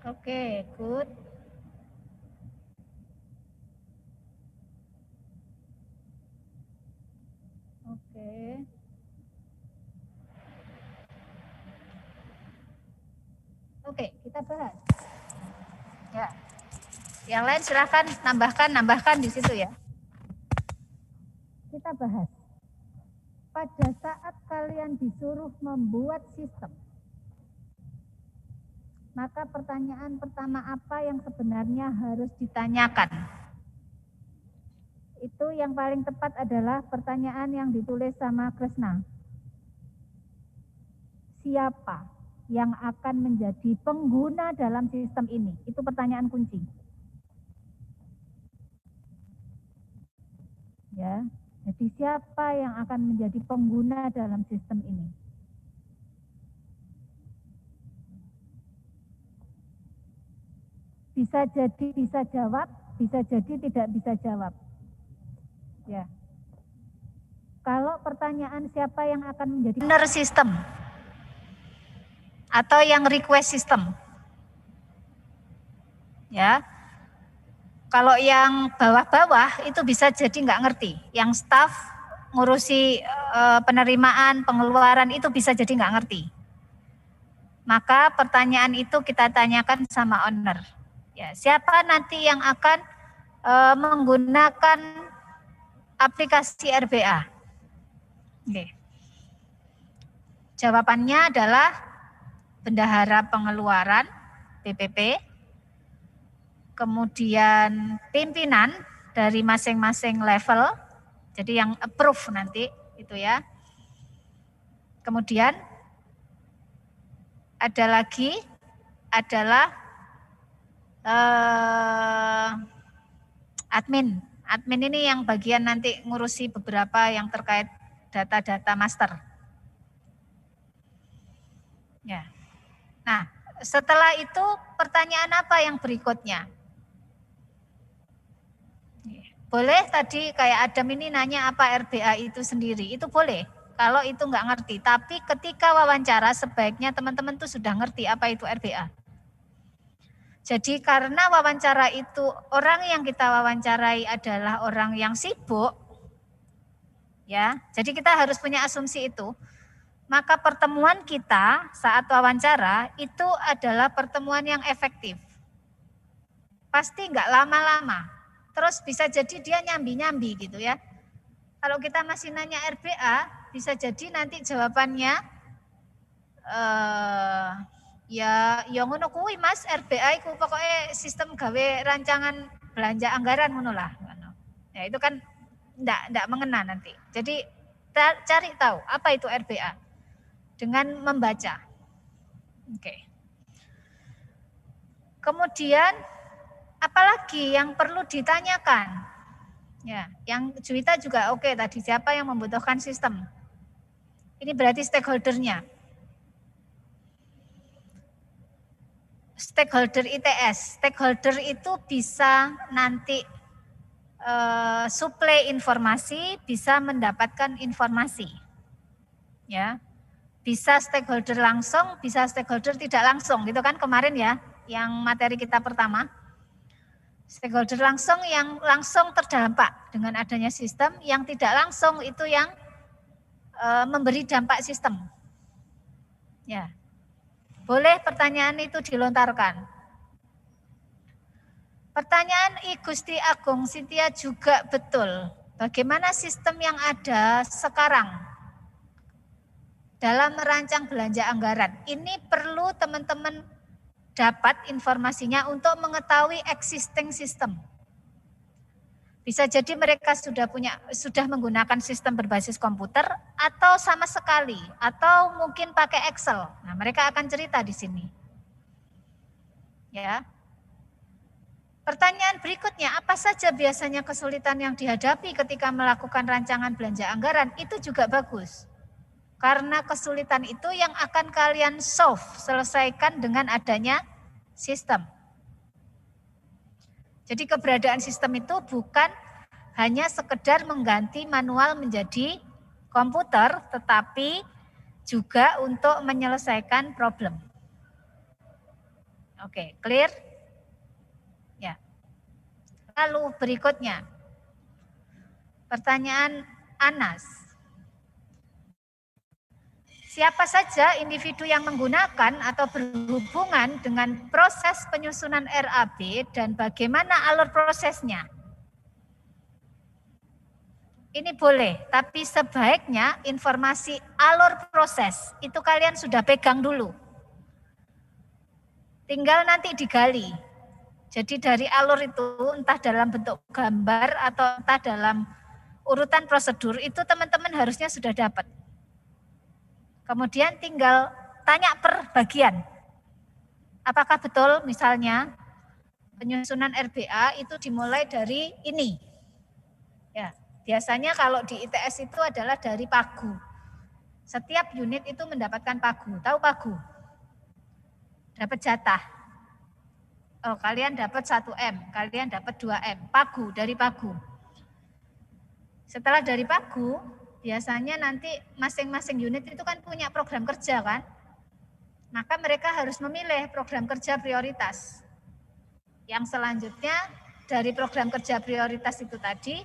[SPEAKER 1] Oke, good. Oke. Oke, kita bahas. Ya. Yang lain silahkan nambahkan di situ ya. Kita bahas. Pada saat kalian disuruh membuat sistem, maka pertanyaan pertama apa yang sebenarnya harus ditanyakan? Itu yang paling tepat adalah pertanyaan yang ditulis sama Kresna. Siapa yang akan menjadi pengguna dalam sistem ini? Itu pertanyaan kunci. Ya, jadi siapa yang akan menjadi pengguna dalam sistem ini? Bisa jadi bisa jawab, bisa jadi tidak bisa jawab. Ya. Kalau pertanyaan siapa yang akan menjadi owner system atau yang request system, ya. Kalau yang bawah-bawah itu bisa jadi nggak ngerti. Yang staff ngurusi penerimaan, pengeluaran itu bisa jadi nggak ngerti. Maka pertanyaan itu kita tanyakan sama owner. Ya, siapa nanti yang akan menggunakan aplikasi RBA? Oke. Jawabannya adalah bendahara pengeluaran BPP, kemudian pimpinan dari masing-masing level, jadi yang approve nanti itu ya. Kemudian ada lagi adalah admin. Admin ini yang bagian nanti ngurusi beberapa yang terkait data-data master. Ya. Nah, setelah itu pertanyaan apa yang berikutnya? Boleh tadi kayak Adam ini nanya apa RBA itu sendiri, itu boleh. Kalau itu nggak ngerti, tapi ketika wawancara sebaiknya teman-teman tuh sudah ngerti apa itu RBA. Jadi karena wawancara itu orang yang kita wawancarai adalah orang yang sibuk, ya. Jadi kita harus punya asumsi itu. Maka pertemuan kita saat wawancara itu adalah pertemuan yang efektif. Pasti nggak lama-lama. Terus bisa jadi dia nyambi-nyambi gitu ya. Kalau kita masih nanya RBA, bisa jadi nanti jawabannya ya ngono kuwi Mas, RBA iku pokoknya sistem gawe rancangan belanja anggaran ngono lah. Ya itu kan enggak mengena nanti. Jadi cari tahu apa itu RBA dengan membaca. Oke. Kemudian apalagi yang perlu ditanyakan? Ya, yang Juwita juga oke tadi, siapa yang membutuhkan sistem? Ini berarti stakeholdernya. Stakeholder ITS, stakeholder itu bisa nanti suplai informasi, bisa mendapatkan informasi. Ya. Bisa stakeholder langsung, bisa stakeholder tidak langsung, gitu kan kemarin ya, yang materi kita pertama. Stakeholder langsung yang langsung terdampak dengan adanya sistem, yang tidak langsung itu yang memberi dampak sistem. Ya. Boleh pertanyaan itu dilontarkan. Pertanyaan I Gusti Agung Sintia juga betul. Bagaimana sistem yang ada sekarang dalam merancang belanja anggaran? Ini perlu teman-teman dapat informasinya untuk mengetahui existing system. Bisa jadi mereka sudah menggunakan sistem berbasis komputer atau sama sekali, atau mungkin pakai Excel. Nah, mereka akan cerita di sini. Ya. Pertanyaan berikutnya, apa saja biasanya kesulitan yang dihadapi ketika melakukan rancangan belanja anggaran? Itu juga bagus. Karena kesulitan itu yang akan kalian selesaikan dengan adanya sistem. Jadi keberadaan sistem itu bukan hanya sekedar mengganti manual menjadi komputer, tetapi juga untuk menyelesaikan problem. Oke, clear? Ya. Lalu berikutnya, pertanyaan Anas. Siapa saja individu yang menggunakan atau berhubungan dengan proses penyusunan RAB dan bagaimana alur prosesnya? Ini boleh, tapi sebaiknya informasi alur proses itu kalian sudah pegang dulu. Tinggal nanti digali. Jadi dari alur itu entah dalam bentuk gambar atau entah dalam urutan prosedur itu teman-teman harusnya sudah dapat. Kemudian tinggal tanya per bagian. Apakah betul misalnya penyusunan RBA itu dimulai dari ini? Ya, Biasanya kalau di ITS itu adalah dari pagu. Setiap unit itu mendapatkan pagu. Tahu pagu? Dapat jatah. Oh, kalian dapat 1M, kalian dapat 2M. Pagu, dari pagu. Setelah dari pagu, biasanya nanti masing-masing unit itu kan punya program kerja kan? Maka mereka harus memilih program kerja prioritas. Yang selanjutnya dari program kerja prioritas itu tadi,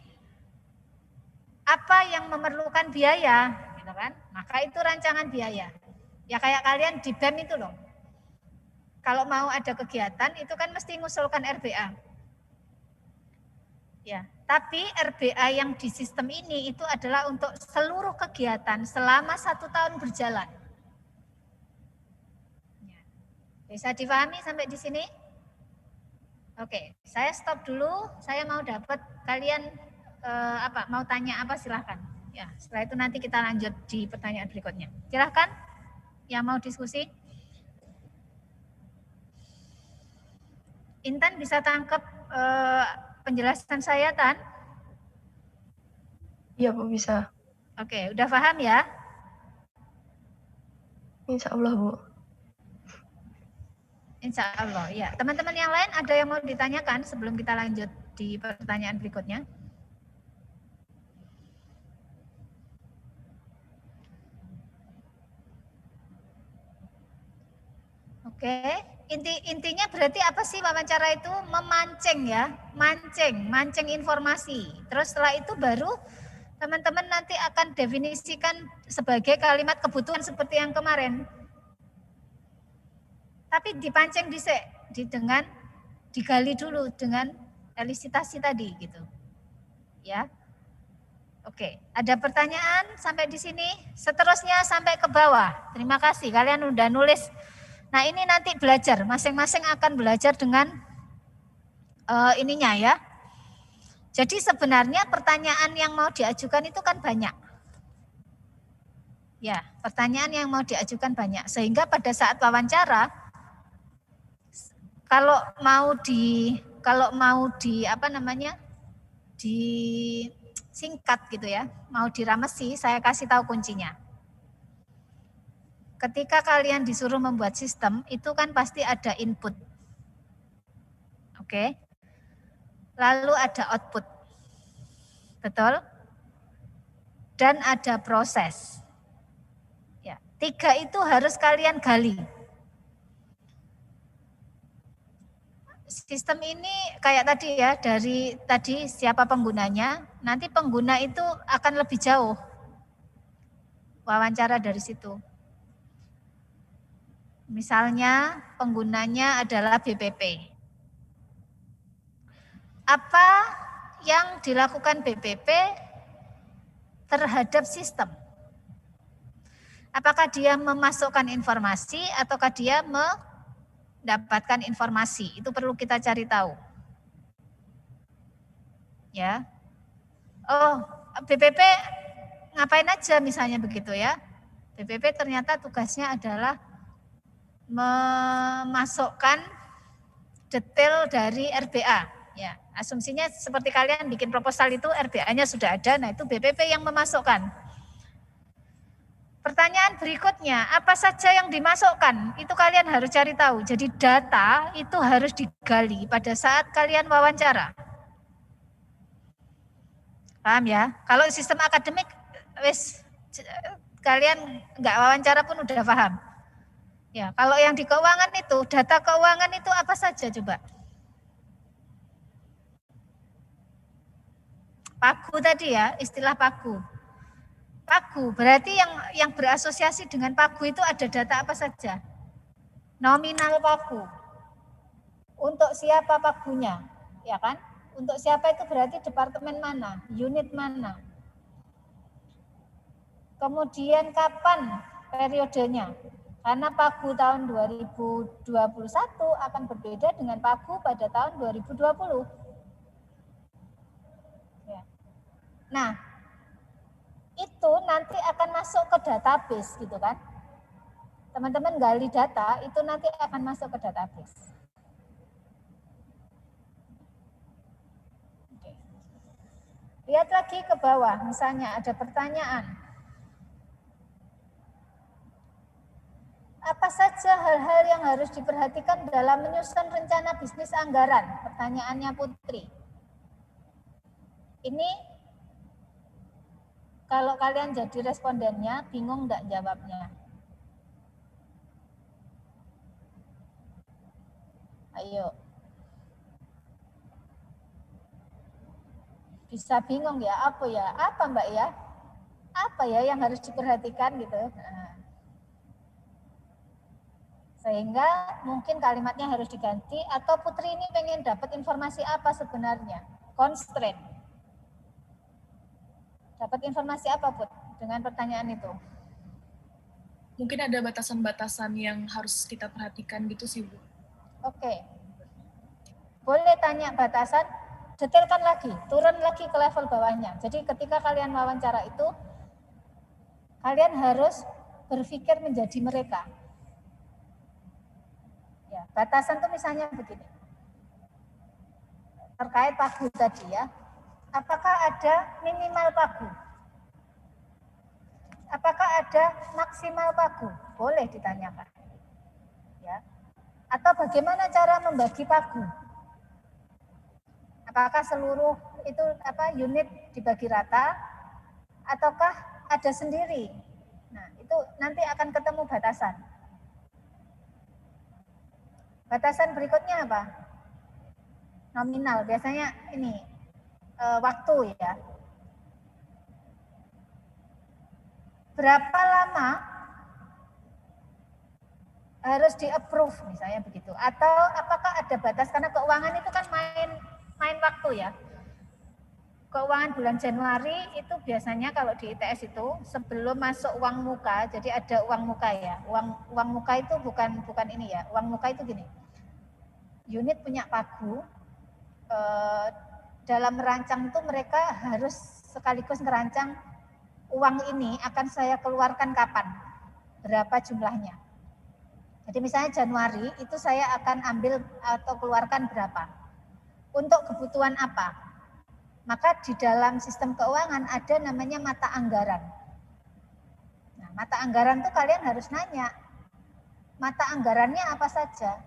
[SPEAKER 1] apa yang memerlukan biaya, gitu kan? Maka itu rancangan biaya. Ya kayak kalian di BEM itu loh. Kalau mau ada kegiatan itu kan mesti ngusulkan RBA. Ya, tapi RBA yang di sistem ini itu adalah untuk seluruh kegiatan selama 1 tahun berjalan. Ya. Bisa dipahami sampai di sini? Oke, saya stop dulu. Saya mau dapat kalian mau tanya apa silahkan. Ya, setelah itu nanti kita lanjut di pertanyaan berikutnya. Silahkan yang mau diskusi. Intan bisa tangkap penjelasan saya, Tan?
[SPEAKER 7] Iya, Bu, bisa.
[SPEAKER 1] Oke, udah paham ya?
[SPEAKER 7] Insya Allah, Bu.
[SPEAKER 1] Insya Allah, ya. Teman-teman yang lain ada yang mau ditanyakan sebelum kita lanjut di pertanyaan berikutnya? Oke, intinya berarti apa sih wawancara itu? Memancing ya, mancing informasi. Terus setelah itu baru teman-teman nanti akan definisikan sebagai kalimat kebutuhan seperti yang kemarin. Tapi dipancing dengan digali dulu dengan elisitasi tadi gitu. Ya. Oke, ada pertanyaan sampai di sini? Seterusnya sampai ke bawah. Terima kasih kalian udah nulis. Nah, ini nanti belajar, masing-masing akan belajar dengan ininya ya. Jadi sebenarnya pertanyaan yang mau diajukan itu kan banyak. Ya, pertanyaan yang mau diajukan banyak. Sehingga pada saat wawancara, kalau mau disingkat gitu ya, mau diramesi, saya kasih tahu kuncinya. Ketika kalian disuruh membuat sistem, itu kan pasti ada input. Oke. Lalu ada output. Betul? Dan ada proses. Ya, 3 itu harus kalian gali. Sistem ini kayak tadi ya, dari tadi siapa penggunanya, nanti pengguna itu akan lebih jauh. Wawancara dari situ. Misalnya penggunanya adalah BPP. Apa yang dilakukan BPP terhadap sistem? Apakah dia memasukkan informasi ataukah dia mendapatkan informasi? Itu perlu kita cari tahu. Ya. Oh, BPP ngapain aja misalnya begitu ya. BPP ternyata tugasnya adalah memasukkan detail dari RBA. Ya, asumsinya seperti kalian bikin proposal itu RBA-nya sudah ada, nah itu BPP yang memasukkan. Pertanyaan berikutnya, apa saja yang dimasukkan? Itu kalian harus cari tahu. Jadi data itu harus digali pada saat kalian wawancara. Paham ya? Kalau sistem akademik, kalian nggak wawancara pun udah paham. Ya, kalau yang di keuangan itu, data keuangan itu apa saja coba? Pagu tadi ya, istilah pagu. Pagu, berarti yang berasosiasi dengan pagu itu ada data apa saja? Nominal pagu. Untuk siapa pagunya? Ya kan? Untuk siapa itu berarti departemen mana? Unit mana? Kemudian kapan periodenya? Karena pagu tahun 2021 akan berbeda dengan pagu pada tahun 2020. Ya. Nah, itu nanti akan masuk ke database gitu kan. Teman-teman gali data, itu nanti akan masuk ke database. Oke. Lihat lagi ke bawah, misalnya ada pertanyaan. Apa saja hal-hal yang harus diperhatikan dalam menyusun rencana bisnis anggaran? Pertanyaannya Putri. Ini kalau kalian jadi respondennya, bingung nggak jawabnya? Ayo. Bisa bingung ya, apa Mbak ya? Apa ya yang harus diperhatikan gitu. Nah. Sehingga mungkin kalimatnya harus diganti, atau Putri ini pengen dapat informasi apa sebenarnya? Constraint. Dapat informasi apa, Put, dengan pertanyaan itu?
[SPEAKER 4] Mungkin ada batasan-batasan yang harus kita perhatikan gitu sih, Bu.
[SPEAKER 1] Oke. Boleh tanya batasan, detailkan lagi, turun lagi ke level bawahnya. Jadi ketika kalian wawancara itu, kalian harus berpikir menjadi mereka. Ya, batasan itu misalnya begini. Terkait pagu tadi ya. Apakah ada minimal pagu? Apakah ada maksimal pagu? Boleh ditanyakan. Ya. Atau bagaimana cara membagi pagu? Apakah seluruh itu unit dibagi rata ataukah ada sendiri? Nah, itu nanti akan ketemu batasan. Batasan berikutnya apa? Nominal, biasanya ini waktu ya. Berapa lama harus di-approve misalnya begitu? Atau apakah ada batas, karena keuangan itu kan main waktu ya. Keuangan bulan Januari itu biasanya kalau di ITS itu sebelum masuk uang muka, jadi ada uang muka ya. Uang muka itu bukan ini ya. Uang muka itu gini. Unit punya pagu, dalam merancang itu mereka harus sekaligus merancang uang ini akan saya keluarkan kapan, berapa jumlahnya. Jadi misalnya Januari itu saya akan ambil atau keluarkan berapa, untuk kebutuhan apa. Maka di dalam sistem keuangan ada namanya mata anggaran. Nah, mata anggaran itu kalian harus nanya, mata anggarannya apa saja.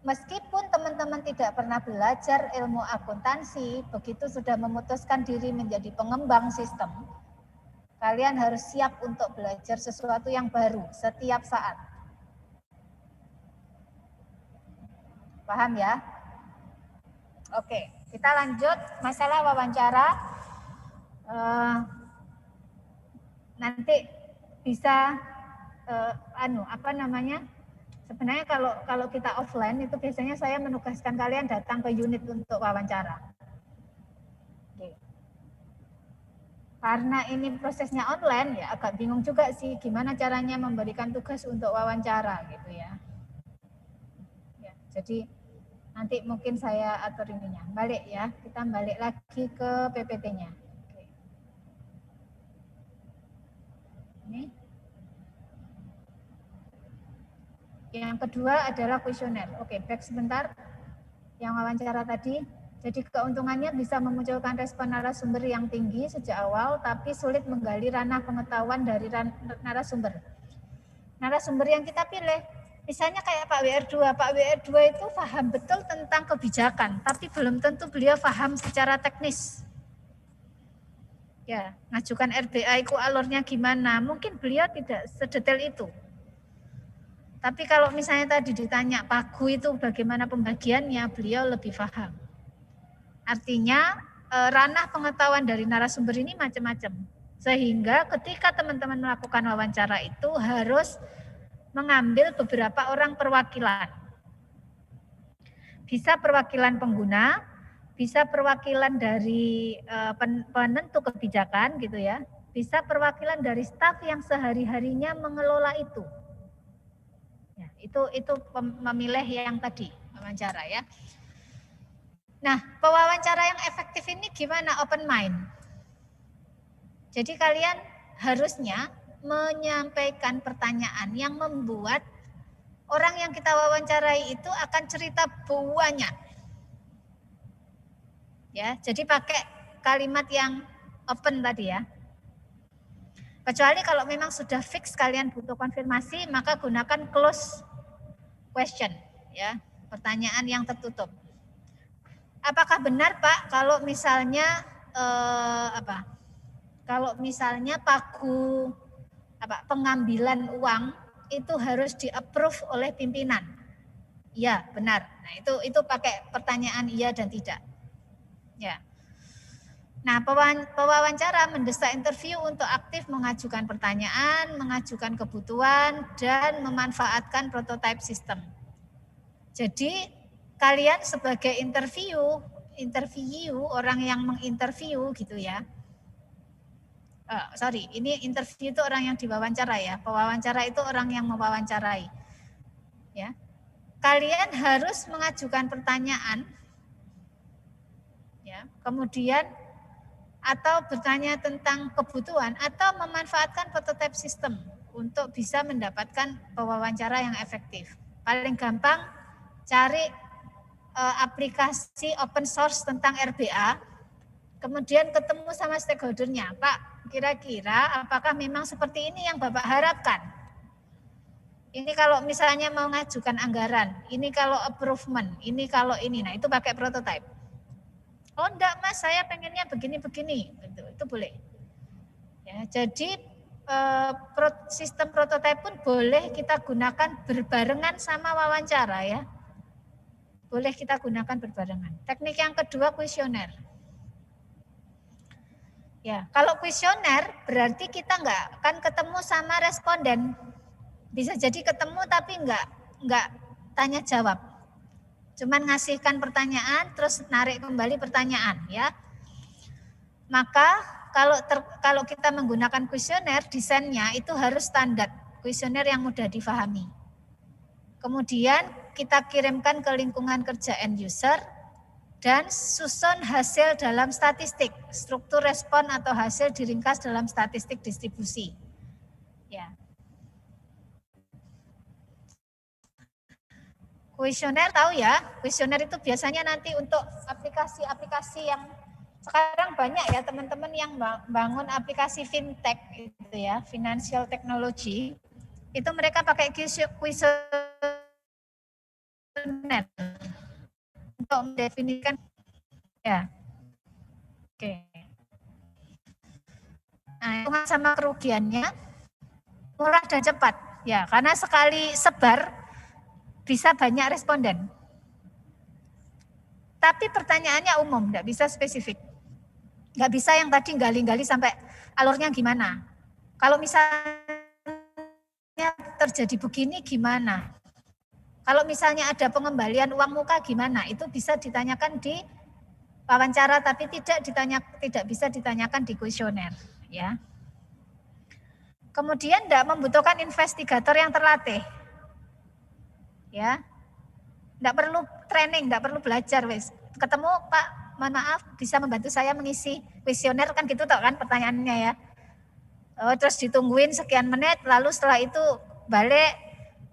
[SPEAKER 1] Meskipun teman-teman tidak pernah belajar ilmu akuntansi, begitu sudah memutuskan diri menjadi pengembang sistem, kalian harus siap untuk belajar sesuatu yang baru setiap saat. Paham ya? Oke, kita lanjut masalah wawancara. Nanti bisa sebenarnya kalau kita offline itu biasanya saya menugaskan kalian datang ke unit untuk wawancara. Oke. Karena ini prosesnya online ya agak bingung juga sih gimana caranya memberikan tugas untuk wawancara gitu ya. Ya, jadi nanti mungkin saya atur ininya. Balik ya, kita balik lagi ke PPT-nya. Oke. Ini. Yang kedua adalah kuesioner. Oke, back sebentar. Yang wawancara tadi. Jadi keuntungannya bisa memunculkan respon narasumber yang tinggi sejak awal, tapi sulit menggali ranah pengetahuan dari narasumber. Narasumber yang kita pilih, misalnya kayak Pak WR2. Pak WR2 itu paham betul tentang kebijakan, tapi belum tentu beliau paham secara teknis. Ya, ngajukan RBA itu alurnya gimana? Mungkin beliau tidak sedetail itu. Tapi kalau misalnya tadi ditanya pagu itu bagaimana pembagiannya, beliau lebih paham. Artinya ranah pengetahuan dari narasumber ini macam-macam. Sehingga ketika teman-teman melakukan wawancara itu harus mengambil beberapa orang perwakilan. Bisa perwakilan pengguna, bisa perwakilan dari penentu kebijakan gitu ya. Bisa perwakilan dari staf yang sehari-harinya mengelola itu. Ya, itu memilih yang tadi wawancara ya. Nah, pewawancara yang efektif ini gimana? Open mind. Jadi kalian harusnya menyampaikan pertanyaan yang membuat orang yang kita wawancarai itu akan cerita banyak. Ya, jadi pakai kalimat yang open tadi ya. Kecuali kalau memang sudah fix kalian butuh konfirmasi, maka gunakan close question, ya, pertanyaan yang tertutup. Apakah benar Pak kalau misalnya kalau misalnya pagu pengambilan uang itu harus di-approve oleh pimpinan? Iya, benar. Nah, itu pakai pertanyaan iya dan tidak. Ya. Nah, pewawancara mendesak interview untuk aktif mengajukan pertanyaan, mengajukan kebutuhan, dan memanfaatkan prototype system. Jadi, kalian sebagai interview orang yang menginterview gitu ya. Ini interview itu orang yang diwawancara ya. Pewawancara itu orang yang mewawancarai. Ya. Kalian harus mengajukan pertanyaan, ya, kemudian atau bertanya tentang kebutuhan atau memanfaatkan prototype system untuk bisa mendapatkan pewawancara yang efektif. Paling gampang cari aplikasi open source tentang RBA, kemudian ketemu sama stakeholdernya. Pak, kira-kira apakah memang seperti ini yang Bapak harapkan? Ini kalau misalnya mau ngajukan anggaran, ini kalau approvement, ini kalau ini. Nah, itu pakai prototype. Oh enggak Mas, saya pengennya begini-begini. Itu boleh. Ya, jadi sistem prototype pun boleh kita gunakan berbarengan sama wawancara ya. Boleh kita gunakan berbarengan. Teknik yang kedua, kuesioner. Ya, kalau kuesioner berarti kita enggak akan ketemu sama responden. Bisa jadi ketemu tapi enggak tanya jawab. Cuman ngasihkan pertanyaan terus narik kembali pertanyaan ya. Maka kalau kita menggunakan kuesioner, desainnya itu harus standar, kuesioner yang mudah difahami. Kemudian kita kirimkan ke lingkungan kerja end user dan susun hasil dalam statistik, struktur respon atau hasil diringkas dalam statistik distribusi. Ya. Kuesioner tahu ya, kuesioner itu biasanya nanti untuk aplikasi-aplikasi yang sekarang banyak ya teman-teman yang bangun aplikasi fintech gitu ya, financial technology, itu mereka pakai kuesioner untuk mendefinisikan ya. Oke. Nah, itu sama kerugiannya murah dan cepat ya, karena sekali sebar bisa banyak responden. Tapi pertanyaannya umum, enggak bisa spesifik. Enggak bisa yang tadi gali-gali sampai alurnya gimana. Kalau misalnya terjadi begini gimana? Kalau misalnya ada pengembalian uang muka gimana? Itu bisa ditanyakan di wawancara tapi tidak bisa ditanyakan di kuesioner, ya. Kemudian enggak membutuhkan investigator yang terlatih. Ya, enggak perlu training, enggak perlu belajar, wes. Ketemu Pak, mohon maaf, bisa membantu saya mengisi kuesioner kan gitu toh kan pertanyaannya ya. Terus ditungguin sekian menit, lalu setelah itu balik,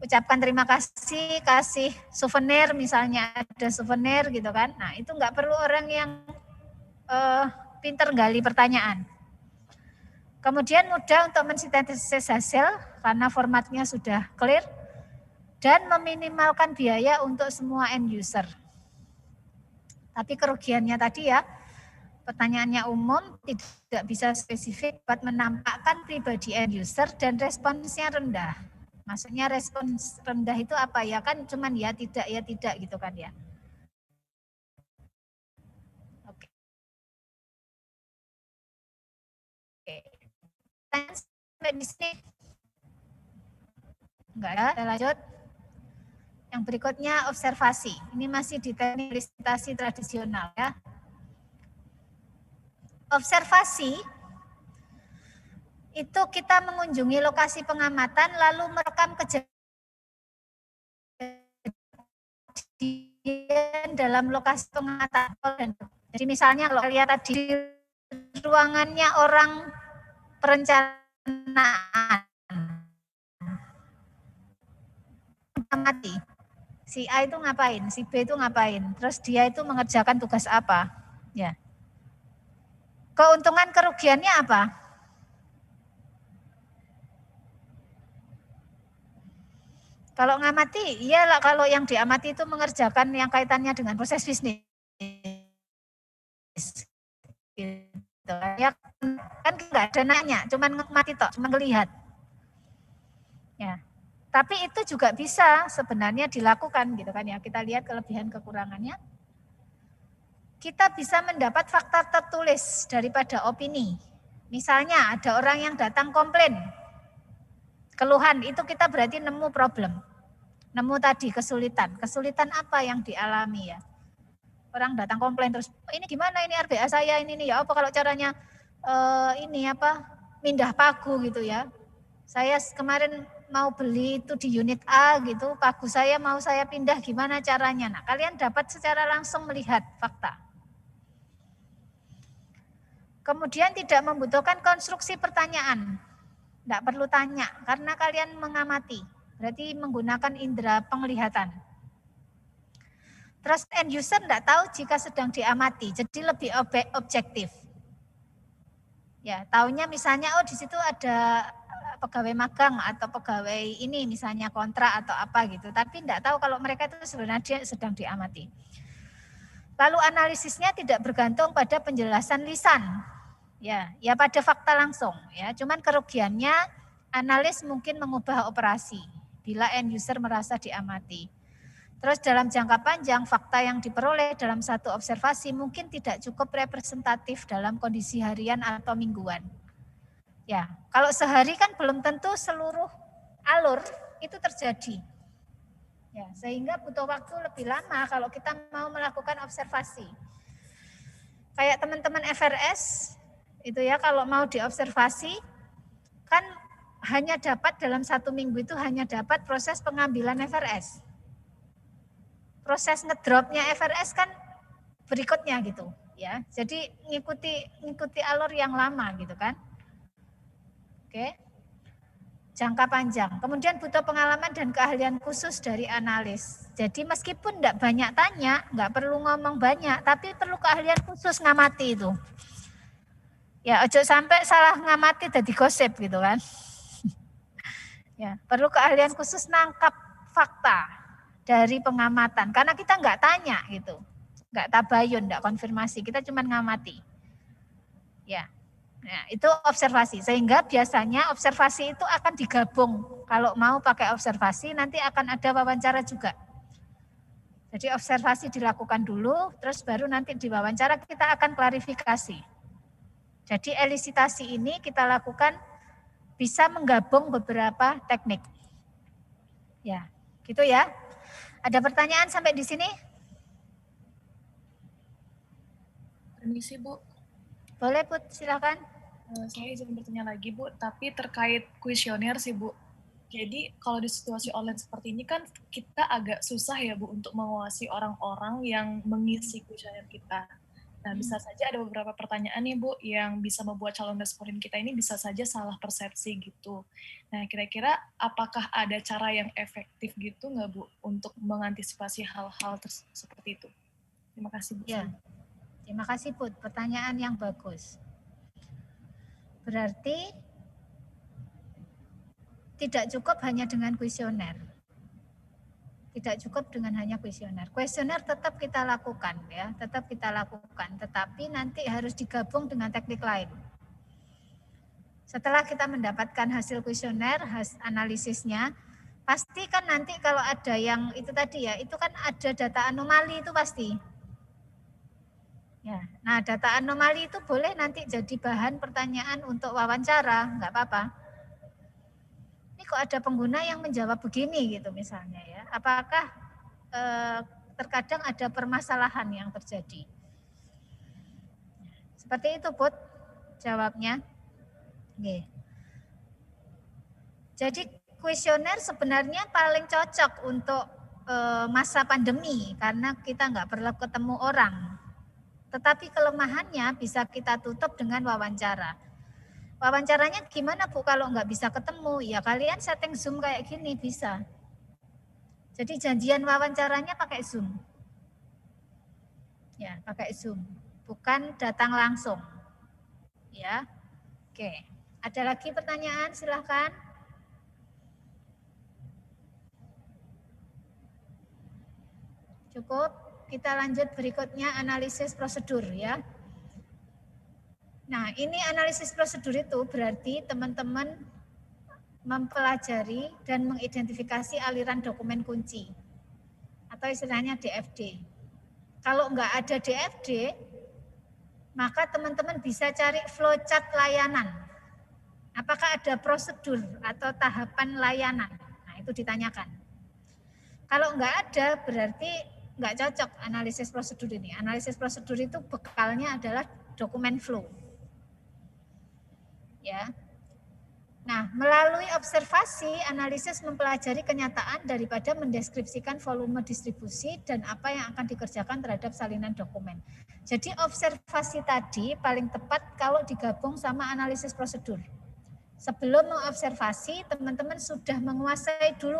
[SPEAKER 1] ucapkan terima kasih, kasih souvenir misalnya ada souvenir gitu kan. Nah itu enggak perlu orang yang pinter gali pertanyaan. Kemudian mudah untuk mensintesis hasil karena formatnya sudah clear. Dan meminimalkan biaya untuk semua end user. Tapi kerugiannya tadi ya, pertanyaannya umum, tidak bisa spesifik buat menampakkan pribadi end user dan responsnya rendah. Maksudnya respons rendah itu apa ya, kan cuman ya tidak gitu kan ya. Oke. Sampai di sini. Enggak ya, kita lanjut. Yang berikutnya observasi. Ini masih di teknik presentasi tradisional ya. Observasi itu kita mengunjungi lokasi pengamatan lalu merekam kejadian dalam lokasi pengamatan. Jadi misalnya kalau lihat tadi ruangannya orang perencanaan mati. Si A itu ngapain, si B itu ngapain, terus dia itu mengerjakan tugas apa. Ya. Keuntungan kerugiannya apa? Kalau ngamati, iyalah kalau yang diamati itu mengerjakan yang kaitannya dengan proses bisnis. Gitu. Ya kan nggak ada nanya, cuman ngamati toh, cuma ngelihat. Ya. Tapi itu juga bisa sebenarnya dilakukan gitu kan ya. Kita lihat kelebihan kekurangannya. Kita bisa mendapat fakta tertulis daripada opini. Misalnya ada orang yang datang komplain, keluhan, itu kita berarti nemu problem. Nemu tadi kesulitan. Kesulitan apa yang dialami ya? Orang datang komplain terus, ini gimana ini RBA saya ini ya apa kalau caranya mindah pagu gitu ya. Saya kemarin mau beli itu di unit A gitu, pagu saya mau saya pindah gimana caranya. Nah, kalian dapat secara langsung melihat fakta. Kemudian tidak membutuhkan konstruksi pertanyaan. Tidak perlu tanya karena kalian mengamati. Berarti menggunakan indera penglihatan. Terus end user tidak tahu jika sedang diamati, jadi lebih objektif. Ya, taunya misalnya di situ ada pegawai magang atau pegawai ini misalnya kontrak atau apa gitu, tapi tidak tahu kalau mereka itu sebenarnya sedang diamati. Lalu analisisnya tidak bergantung pada penjelasan lisan. Ya pada fakta langsung ya. Cuman kerugiannya analis mungkin mengubah operasi bila end user merasa diamati. Terus dalam jangka panjang, fakta yang diperoleh dalam satu observasi mungkin tidak cukup representatif dalam kondisi harian atau mingguan. Ya, kalau sehari kan belum tentu seluruh alur itu terjadi. Ya, sehingga butuh waktu lebih lama kalau kita mau melakukan observasi. Kayak teman-teman FRS, itu ya kalau mau diobservasi, kan hanya dapat dalam 1 minggu itu hanya dapat proses pengambilan FRS. Proses ngedropnya FRS kan berikutnya gitu ya. Jadi ngikuti alur yang lama gitu kan. Oke. Jangka panjang. Kemudian butuh pengalaman dan keahlian khusus dari analis. Jadi meskipun enggak banyak tanya, enggak perlu ngomong banyak, tapi perlu keahlian khusus ngamati itu. Ya, ojo sampai salah ngamati jadi gosip gitu kan. Ya, perlu keahlian khusus nangkap fakta dari pengamatan, karena kita nggak tanya gitu, nggak tabayun, nggak konfirmasi, kita cuma ngamati. Ya, nah, itu observasi. Sehingga biasanya observasi itu akan digabung. Kalau mau pakai observasi, nanti akan ada wawancara juga. Jadi observasi dilakukan dulu, terus baru nanti di wawancara kita akan klarifikasi. Jadi elisitasi ini kita lakukan bisa menggabung beberapa teknik. Ya, gitu ya. Ada pertanyaan sampai di sini?
[SPEAKER 4] Permisi, Bu.
[SPEAKER 1] Boleh, Put, silakan.
[SPEAKER 4] Saya izin bertanya lagi, Bu, tapi terkait kuesioner sih, Bu. Jadi kalau di situasi online seperti ini kan kita agak susah ya, Bu, untuk mengawasi orang-orang yang mengisi kuesioner kita. Nah, bisa saja ada beberapa pertanyaan nih, Bu, yang bisa membuat calon responden kita ini bisa saja salah persepsi gitu. Nah, kira-kira apakah ada cara yang efektif gitu nggak, Bu, untuk mengantisipasi hal-hal seperti itu? Terima kasih, Bu.
[SPEAKER 1] Ya, terima kasih, Put. Pertanyaan yang bagus. Berarti tidak cukup hanya dengan kuesioner. Tidak cukup dengan hanya kuesioner. Kuesioner tetap kita lakukan ya, tetap kita lakukan, tetapi nanti harus digabung dengan teknik lain. Setelah kita mendapatkan hasil kuesioner, hasil analisisnya, pasti kan nanti kalau ada yang itu tadi ya, itu kan ada data anomali itu pasti. Ya, nah data anomali itu boleh nanti jadi bahan pertanyaan untuk wawancara, nggak apa-apa. Ini kok ada pengguna yang menjawab begini gitu misalnya ya. Apakah terkadang ada permasalahan yang terjadi? Seperti itu, Put, jawabnya. Oke. Jadi kuesioner sebenarnya paling cocok untuk masa pandemi karena kita nggak perlu ketemu orang. Tetapi kelemahannya bisa kita tutup dengan wawancara. Wawancaranya gimana, Bu, kalau nggak bisa ketemu? Ya kalian setting Zoom kayak gini bisa. Jadi janjian wawancaranya pakai Zoom. Ya, pakai Zoom. bukan datang langsung. Ya. Oke. Ada lagi pertanyaan? Silahkan. Cukup. Kita lanjut berikutnya analisis prosedur ya. Nah, ini analisis prosedur itu berarti teman-teman mempelajari dan mengidentifikasi aliran dokumen kunci atau istilahnya DFD. Kalau enggak ada DFD, maka teman-teman bisa cari flowchart layanan. Apakah ada prosedur atau tahapan layanan? Nah, itu ditanyakan. Kalau enggak ada, berarti enggak cocok analisis prosedur ini. Analisis prosedur itu bekalnya adalah dokumen flow. Ya. Nah, melalui observasi, analisis mempelajari kenyataan daripada mendeskripsikan volume distribusi dan apa yang akan dikerjakan terhadap salinan dokumen. Jadi observasi tadi paling tepat kalau digabung sama analisis prosedur. Sebelum mengobservasi, teman-teman sudah menguasai dulu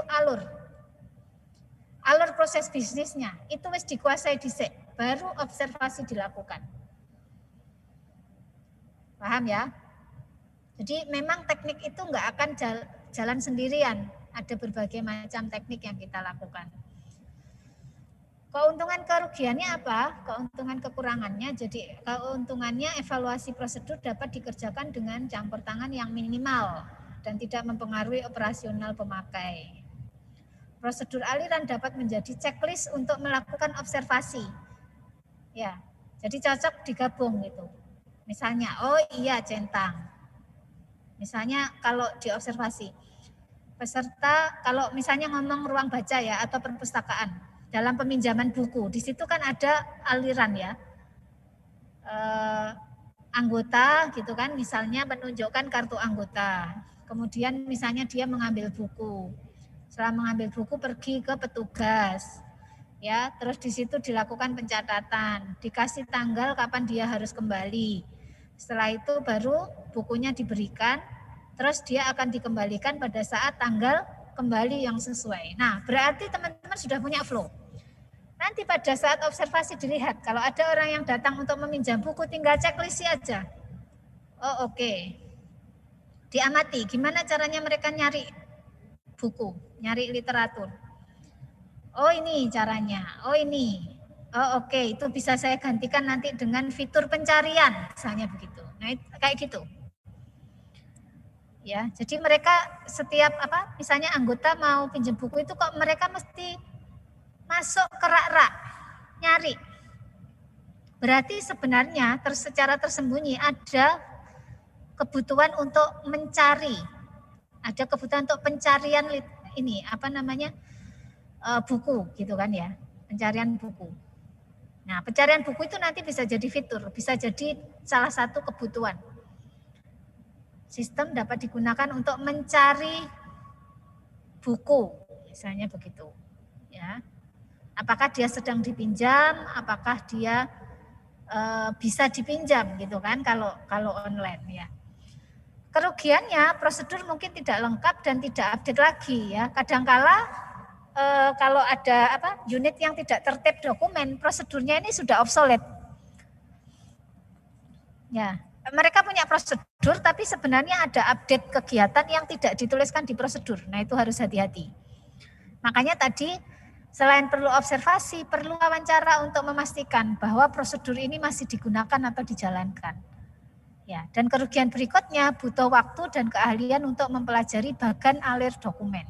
[SPEAKER 1] alur proses bisnisnya. Itu wis dikuasai dhisik, baru observasi dilakukan. Paham ya? Jadi memang teknik itu nggak akan jalan sendirian. Ada berbagai macam teknik yang kita lakukan. Keuntungan kerugiannya apa? Keuntungan kekurangannya. Jadi keuntungannya evaluasi prosedur dapat dikerjakan dengan campur tangan yang minimal dan tidak mempengaruhi operasional pemakai. Prosedur aliran dapat menjadi checklist untuk melakukan observasi. Ya, jadi cocok digabung gitu. Misalnya, oh iya centang. Misalnya kalau diobservasi, peserta kalau misalnya ngomong ruang baca ya atau perpustakaan dalam peminjaman buku, di situ kan ada aliran ya, anggota gitu kan, misalnya menunjukkan kartu anggota, kemudian misalnya dia mengambil buku, setelah mengambil buku pergi ke petugas, ya, terus di situ dilakukan pencatatan, dikasih tanggal kapan dia harus kembali. Setelah itu baru bukunya diberikan, terus dia akan dikembalikan pada saat tanggal kembali yang sesuai. Nah, berarti teman-teman sudah punya flow. Nanti pada saat observasi dilihat, kalau ada orang yang datang untuk meminjam buku, tinggal checklist aja. Oh oke. Diamati, gimana caranya mereka nyari buku, nyari literatur. Oh ini caranya, oh ini. Oh oke, itu bisa saya gantikan nanti dengan fitur pencarian, misalnya begitu. Nah, kayak gitu. Ya, jadi mereka setiap misalnya anggota mau pinjam buku itu kok mereka mesti masuk ke rak-rak, nyari. Berarti sebenarnya secara tersembunyi ada kebutuhan untuk mencari. Ada kebutuhan untuk pencarian ini, buku gitu kan ya, pencarian buku. Nah, pencarian buku itu nanti bisa jadi fitur, bisa jadi salah satu kebutuhan. Sistem dapat digunakan untuk mencari buku, misalnya begitu. Ya, apakah dia sedang dipinjam, apakah dia bisa dipinjam gitu kan kalau online ya. Kerugiannya prosedur mungkin tidak lengkap dan tidak update lagi ya. Kadangkala kalau ada unit yang tidak tertib dokumen, prosedurnya ini sudah obsolete. Ya, mereka punya prosedur tapi sebenarnya ada update kegiatan yang tidak dituliskan di prosedur. Nah, itu harus hati-hati. Makanya tadi selain perlu observasi, perlu wawancara untuk memastikan bahwa prosedur ini masih digunakan atau dijalankan. Ya, dan kerugian berikutnya butuh waktu dan keahlian untuk mempelajari bagan alir dokumen.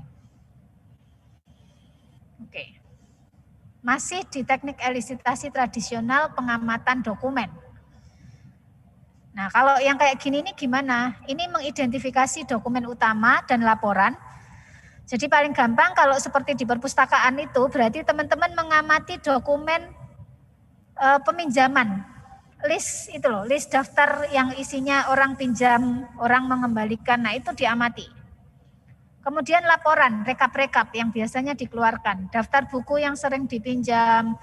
[SPEAKER 1] Oke. Masih di teknik elisitasi tradisional pengamatan dokumen. Nah, kalau yang kayak gini ini gimana? Ini mengidentifikasi dokumen utama dan laporan. Jadi paling gampang kalau seperti di perpustakaan itu berarti teman-teman mengamati dokumen peminjaman. List itu loh, list daftar yang isinya orang pinjam, orang mengembalikan. Nah, itu diamati. Kemudian laporan, rekap-rekap yang biasanya dikeluarkan, daftar buku yang sering dipinjam,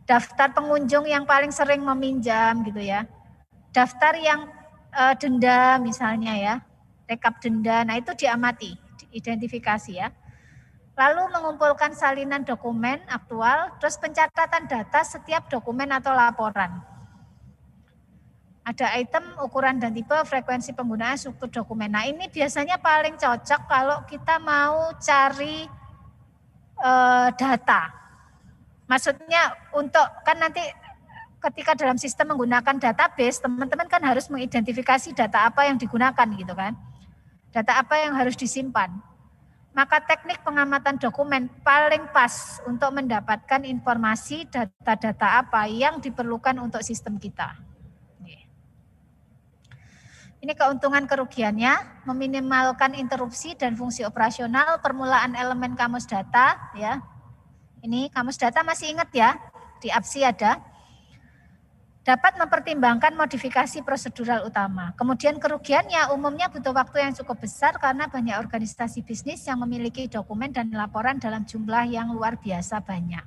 [SPEAKER 1] daftar pengunjung yang paling sering meminjam gitu ya. Daftar yang denda misalnya ya, rekap denda. Nah, itu diamati, diidentifikasi ya. Lalu mengumpulkan salinan dokumen aktual, terus pencatatan data setiap dokumen atau laporan. Ada item, ukuran dan tipe, frekuensi penggunaan, struktur dokumen. Nah ini biasanya paling cocok kalau kita mau cari data. Maksudnya untuk, kan nanti ketika dalam sistem menggunakan database, teman-teman kan harus mengidentifikasi data apa yang digunakan gitu kan. Data apa yang harus disimpan. Maka teknik pengamatan dokumen paling pas untuk mendapatkan informasi data-data apa yang diperlukan untuk sistem kita. Ini keuntungan kerugiannya, meminimalkan interupsi dan fungsi operasional, permulaan elemen kamus data. Ya, ini kamus data masih ingat ya, di APSI ada. Dapat mempertimbangkan modifikasi prosedural utama. Kemudian kerugiannya umumnya butuh waktu yang cukup besar karena banyak organisasi bisnis yang memiliki dokumen dan laporan dalam jumlah yang luar biasa banyak.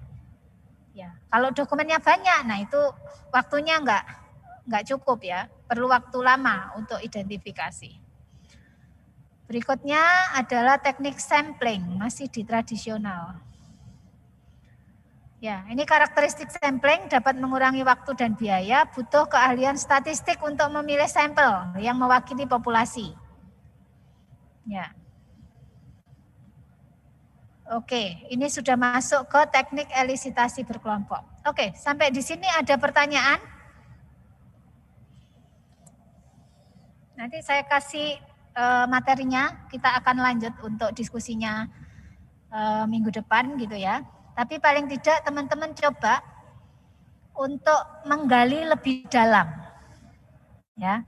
[SPEAKER 1] Ya, kalau dokumennya banyak, nah itu waktunya enggak cukup ya, perlu waktu lama untuk identifikasi. Berikutnya adalah teknik sampling, masih di tradisional. Ya, ini karakteristik sampling dapat mengurangi waktu dan biaya, butuh keahlian statistik untuk memilih sampel yang mewakili populasi. Ya. Oke, ini sudah masuk ke teknik elisitasi berkelompok. Oke, sampai di sini ada pertanyaan? Nanti saya kasih materinya, kita akan lanjut untuk diskusinya minggu depan gitu ya. Tapi paling tidak teman-teman coba untuk menggali lebih dalam. Ya.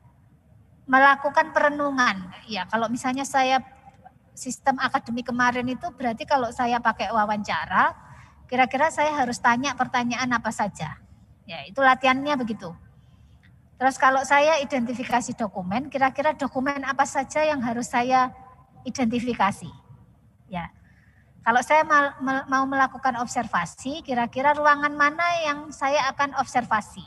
[SPEAKER 1] Melakukan perenungan. Ya, kalau misalnya saya sistem akademik kemarin itu berarti kalau saya pakai wawancara, kira-kira saya harus tanya pertanyaan apa saja. Ya, itu latihannya begitu. Terus kalau saya identifikasi dokumen, kira-kira dokumen apa saja yang harus saya identifikasi. Ya. Kalau saya mau melakukan observasi, kira-kira ruangan mana yang saya akan observasi.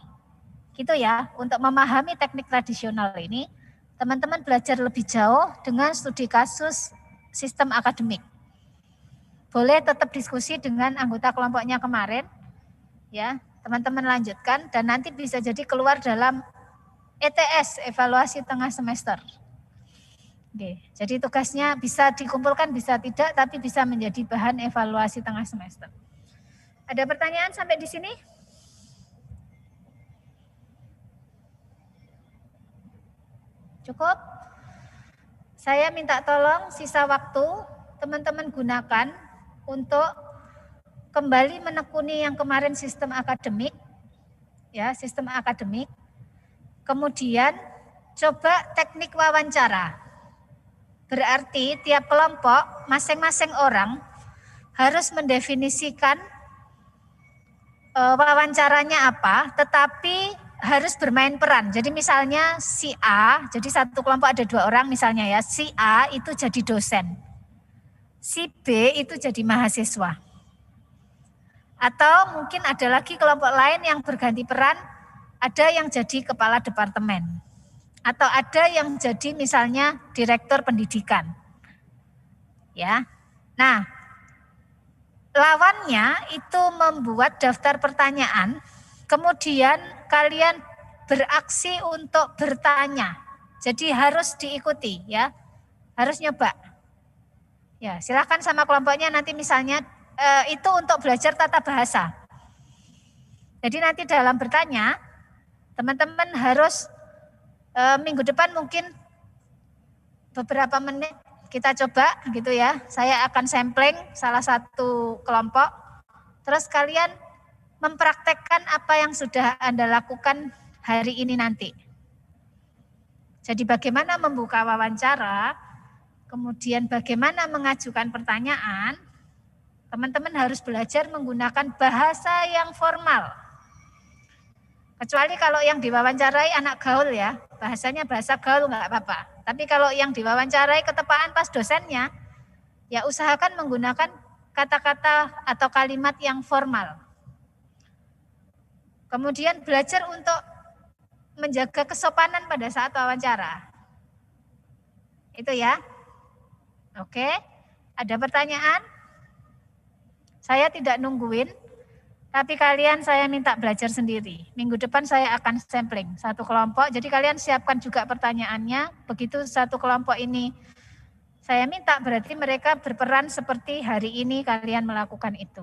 [SPEAKER 1] Gitu ya, untuk memahami teknik tradisional ini, teman-teman belajar lebih jauh dengan studi kasus sistem akademik. Boleh tetap diskusi dengan anggota kelompoknya kemarin, ya, teman-teman lanjutkan, dan nanti bisa jadi keluar dalam ETS, evaluasi tengah semester. Oke, jadi tugasnya bisa dikumpulkan, bisa tidak, tapi bisa menjadi bahan evaluasi tengah semester. Ada pertanyaan sampai di sini? Cukup? Saya minta tolong sisa waktu teman-teman gunakan untuk kembali menekuni yang kemarin sistem akademik, ya, sistem akademik. Kemudian coba teknik wawancara. Berarti tiap kelompok, masing-masing orang harus mendefinisikan wawancaranya apa, tetapi harus bermain peran. Jadi misalnya si A, jadi satu kelompok ada 2 orang misalnya ya, si A itu jadi dosen, si B itu jadi mahasiswa. Atau mungkin ada lagi kelompok lain yang berganti peran, ada yang jadi kepala departemen. Atau ada yang jadi misalnya direktur pendidikan. Ya. Nah, lawannya itu membuat daftar pertanyaan, kemudian kalian beraksi untuk bertanya. Jadi harus diikuti ya. Harus nyoba. Ya, silakan sama kelompoknya nanti misalnya itu untuk belajar tata bahasa. Jadi nanti dalam bertanya, teman-teman harus minggu depan mungkin beberapa menit kita coba gitu ya. Saya akan sampling salah satu kelompok. Terus kalian mempraktekkan apa yang sudah Anda lakukan hari ini nanti. Jadi bagaimana membuka wawancara, kemudian bagaimana mengajukan pertanyaan, teman-teman harus belajar menggunakan bahasa yang formal. Kecuali kalau yang diwawancarai anak gaul ya, bahasanya bahasa gaul nggak apa-apa. Tapi kalau yang diwawancarai ketepaan pas dosennya, ya usahakan menggunakan kata-kata atau kalimat yang formal. Kemudian belajar untuk menjaga kesopanan pada saat wawancara. Itu ya. Oke, ada pertanyaan? Saya tidak nungguin. Tapi kalian saya minta belajar sendiri. Minggu depan saya akan sampling satu kelompok. Jadi kalian siapkan juga pertanyaannya. Begitu satu kelompok ini saya minta, berarti mereka berperan seperti hari ini kalian melakukan itu.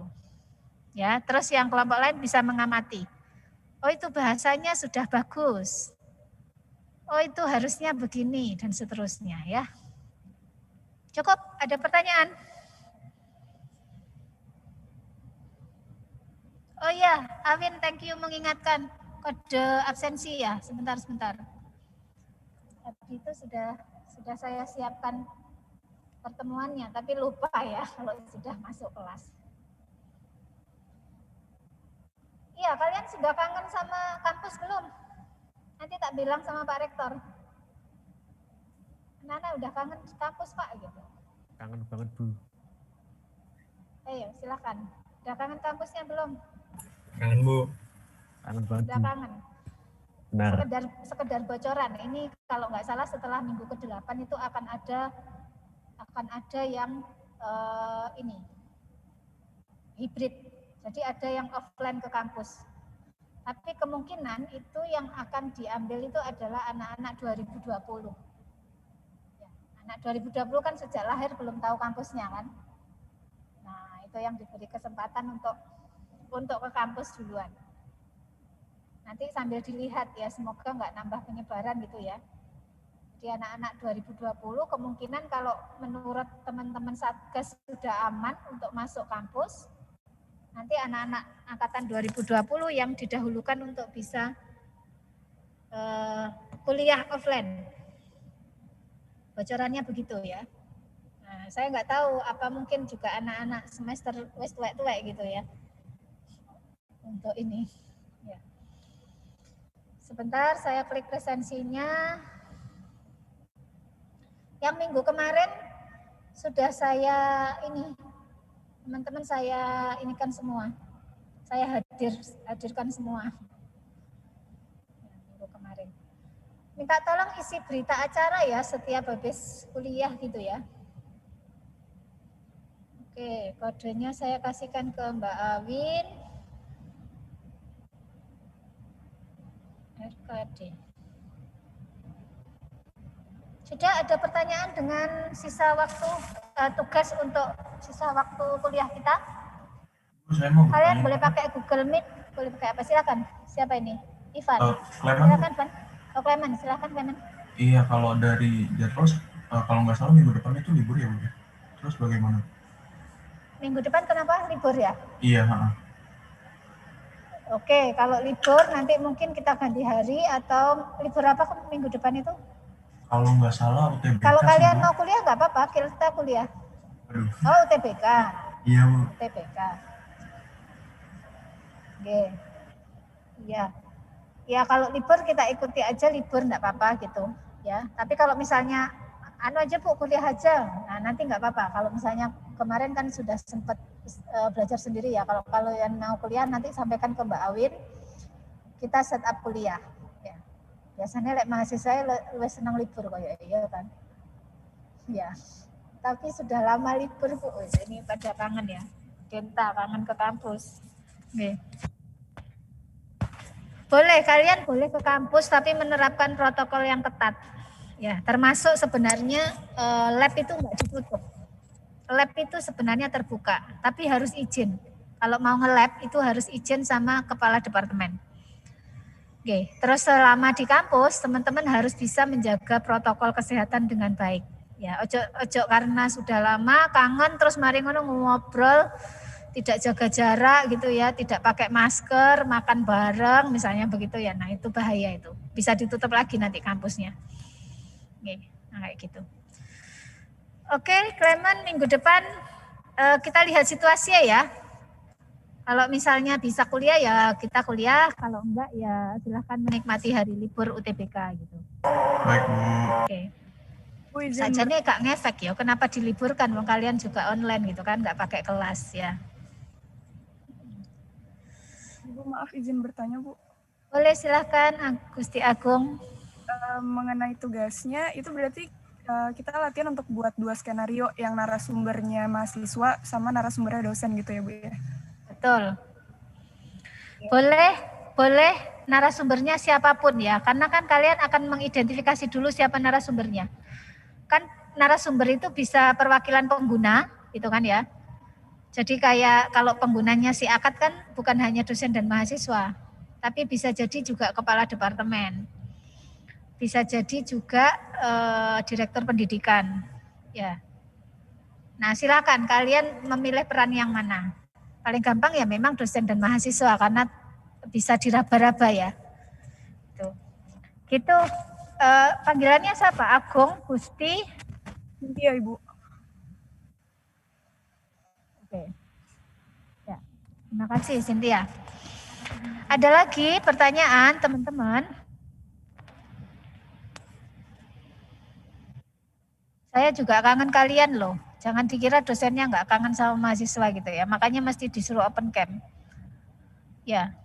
[SPEAKER 1] Ya, terus yang kelompok lain bisa mengamati. Oh, itu bahasanya sudah bagus. Oh, itu harusnya begini dan seterusnya ya. Cukup, ada pertanyaan? Oh iya, Awin, thank you mengingatkan kode absensi ya. Sebentar. Tadi itu sudah saya siapkan pertemuannya, tapi lupa ya kalau sudah masuk kelas. Iya, kalian sudah kangen sama kampus belum? Nanti tak bilang sama Pak Rektor. Nana udah kangen kampus Pak gitu.
[SPEAKER 8] Kangen banget Bu.
[SPEAKER 1] Ayo silakan. Udah kangen kampusnya belum?
[SPEAKER 2] Kangen Bu.
[SPEAKER 8] Kangen banget
[SPEAKER 1] Udah
[SPEAKER 8] Bu.
[SPEAKER 1] kangen.
[SPEAKER 8] Benar.
[SPEAKER 1] Sekedar bocoran. Ini kalau nggak salah setelah minggu ke-8 itu akan ada yang ini hibrid. Jadi ada yang offline ke kampus. Tapi kemungkinan itu yang akan diambil itu adalah anak-anak 2020. Ya, anak 2020 kan sejak lahir belum tahu kampusnya kan. Nah, itu yang diberi kesempatan untuk ke kampus duluan. Nanti sambil dilihat ya, semoga nggak nambah penyebaran gitu ya. Jadi anak-anak 2020 kemungkinan kalau menurut teman-teman Satgas sudah aman untuk masuk kampus, nanti anak-anak angkatan 2020 yang didahulukan untuk bisa kuliah offline. Bocorannya begitu ya. Nah, saya nggak tahu apa mungkin juga anak-anak semester wis tuwek-tuwek gitu ya. Untuk ini. Ya. Sebentar saya klik presensinya. Yang minggu kemarin sudah saya ini teman-teman saya ini kan semua. Saya hadirkan semua. Ya, minggu kemarin. Minta tolong isi berita acara ya setiap habis kuliah gitu ya. Oke, kodenya saya kasihkan ke Mbak Awin. RKD. Sudah ada pertanyaan dengan sisa waktu tugas untuk sisa waktu kuliah kita? Kalian boleh pakai Google Meet, boleh pakai apa? Silakan. Siapa ini? Ivan. Silakan, Ivan. Oh, Clement, silakan Clement.
[SPEAKER 6] Iya, kalau dari Jadros, kalau nggak salah minggu depan itu libur ya, Bu? Terus bagaimana?
[SPEAKER 1] Minggu depan kenapa libur ya?
[SPEAKER 6] Iya,
[SPEAKER 1] Oke, kalau libur nanti mungkin kita ganti hari atau libur apa minggu depan itu?
[SPEAKER 6] Kalau nggak salah UTBK.
[SPEAKER 1] Kalau kalian mau kuliah nggak apa-apa, kita kuliah.
[SPEAKER 6] Aduh.
[SPEAKER 1] Oh, UTBK.
[SPEAKER 6] Iya, Bu.
[SPEAKER 1] UTBK. Oke. Iya. Ya kalau libur kita ikuti aja libur nggak apa-apa gitu ya. Tapi kalau misalnya aja Bu kuliah aja, nah nanti nggak apa-apa. Kalau misalnya kemarin kan sudah sempat belajar sendiri ya. Kalau yang mau kuliah nanti sampaikan ke Mbak Awin, kita set up kuliah. Ya. Biasanya mahasiswa lebih senang libur kayak iya kan. Ya. Tapi sudah lama libur Bu, ini pada kangen ya. Genta kangen ke kampus. Oke. Boleh, kalian boleh ke kampus tapi menerapkan protokol yang ketat. Ya, termasuk sebenarnya lab itu enggak ditutup. Lab itu sebenarnya terbuka, tapi harus izin. Kalau mau nge-lab itu harus izin sama kepala departemen. Oke, terus selama di kampus teman-teman harus bisa menjaga protokol kesehatan dengan baik. Ya, ojo karena sudah lama kangen terus mari ngono ngobrol tidak jaga jarak gitu ya, tidak pakai masker, makan bareng misalnya begitu ya. Nah, itu bahaya itu. Bisa ditutup lagi nanti kampusnya. Oke, nah kayak gitu. Oke, Clement minggu depan kita lihat situasi ya. Kalau misalnya bisa kuliah ya kita kuliah, kalau enggak ya silahkan menikmati hari libur UTBK gitu.
[SPEAKER 6] Baik, Bu.
[SPEAKER 1] Oke. Saja nih Kak ngefek ya, kenapa diliburkan? Wong kalian juga online gitu kan, nggak pakai kelas ya.
[SPEAKER 9] Bu, maaf izin bertanya Bu.
[SPEAKER 1] Boleh silahkan Gusti Agung.
[SPEAKER 9] Mengenai tugasnya itu berarti kita latihan untuk buat 2 skenario yang narasumbernya mahasiswa sama narasumbernya dosen gitu ya Bu ya?
[SPEAKER 1] Betul. Boleh narasumbernya siapapun ya, karena kan kalian akan mengidentifikasi dulu siapa narasumbernya. Kan narasumber itu bisa perwakilan pengguna, gitu kan ya. Jadi kayak kalau penggunanya si akad kan bukan hanya dosen dan mahasiswa, tapi bisa jadi juga kepala departemen, bisa jadi juga direktur pendidikan, ya. Nah silakan kalian memilih peran yang mana. Paling gampang ya memang dosen dan mahasiswa karena bisa diraba-raba ya. Gitu. Panggilannya siapa? Agung, Gusti?
[SPEAKER 9] Cynthia, Ibu.
[SPEAKER 1] Oke. Ya. Terima kasih, Cynthia. Ada lagi pertanyaan, teman-teman? Saya juga kangen kalian loh. Jangan dikira dosennya nggak kangen sama mahasiswa gitu ya. Makanya mesti disuruh open camp. Ya.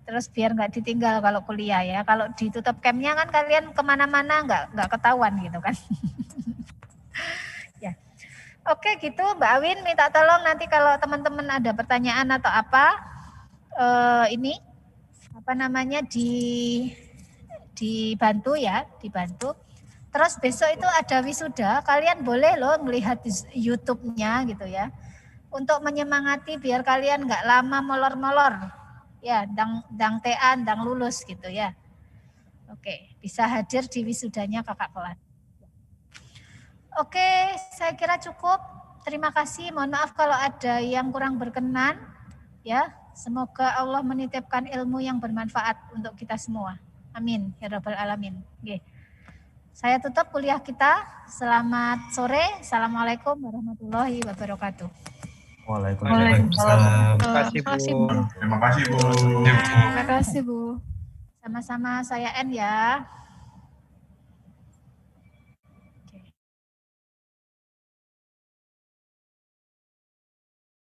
[SPEAKER 1] Terus biar nggak ditinggal kalau kuliah ya. Kalau ditutup campnya kan kalian kemana-mana nggak ketahuan gitu kan. Ya. Oke gitu Mbak Awin, minta tolong nanti kalau teman-teman ada pertanyaan atau apa, ini apa namanya dibantu ya, dibantu. Terus besok itu ada wisuda, kalian boleh loh melihat YouTube-nya gitu ya. Untuk menyemangati biar kalian nggak lama molor-molor. Ya, dang tean, dang lulus gitu ya. Oke, bisa hadir di wisudanya kakak kelas. Oke, saya kira cukup. Terima kasih. Mohon maaf kalau ada yang kurang berkenan. Ya, semoga Allah menitipkan ilmu yang bermanfaat untuk kita semua. Amin ya rabbal alamin. Oke. Saya tutup kuliah kita. Selamat sore. Assalamualaikum warahmatullahi wabarakatuh.
[SPEAKER 2] Waalaikumsalam.
[SPEAKER 8] Terima kasih, Bu.
[SPEAKER 6] Terima kasih, Bu.
[SPEAKER 9] Terima kasih, Bu.
[SPEAKER 1] Sama-sama, saya N ya.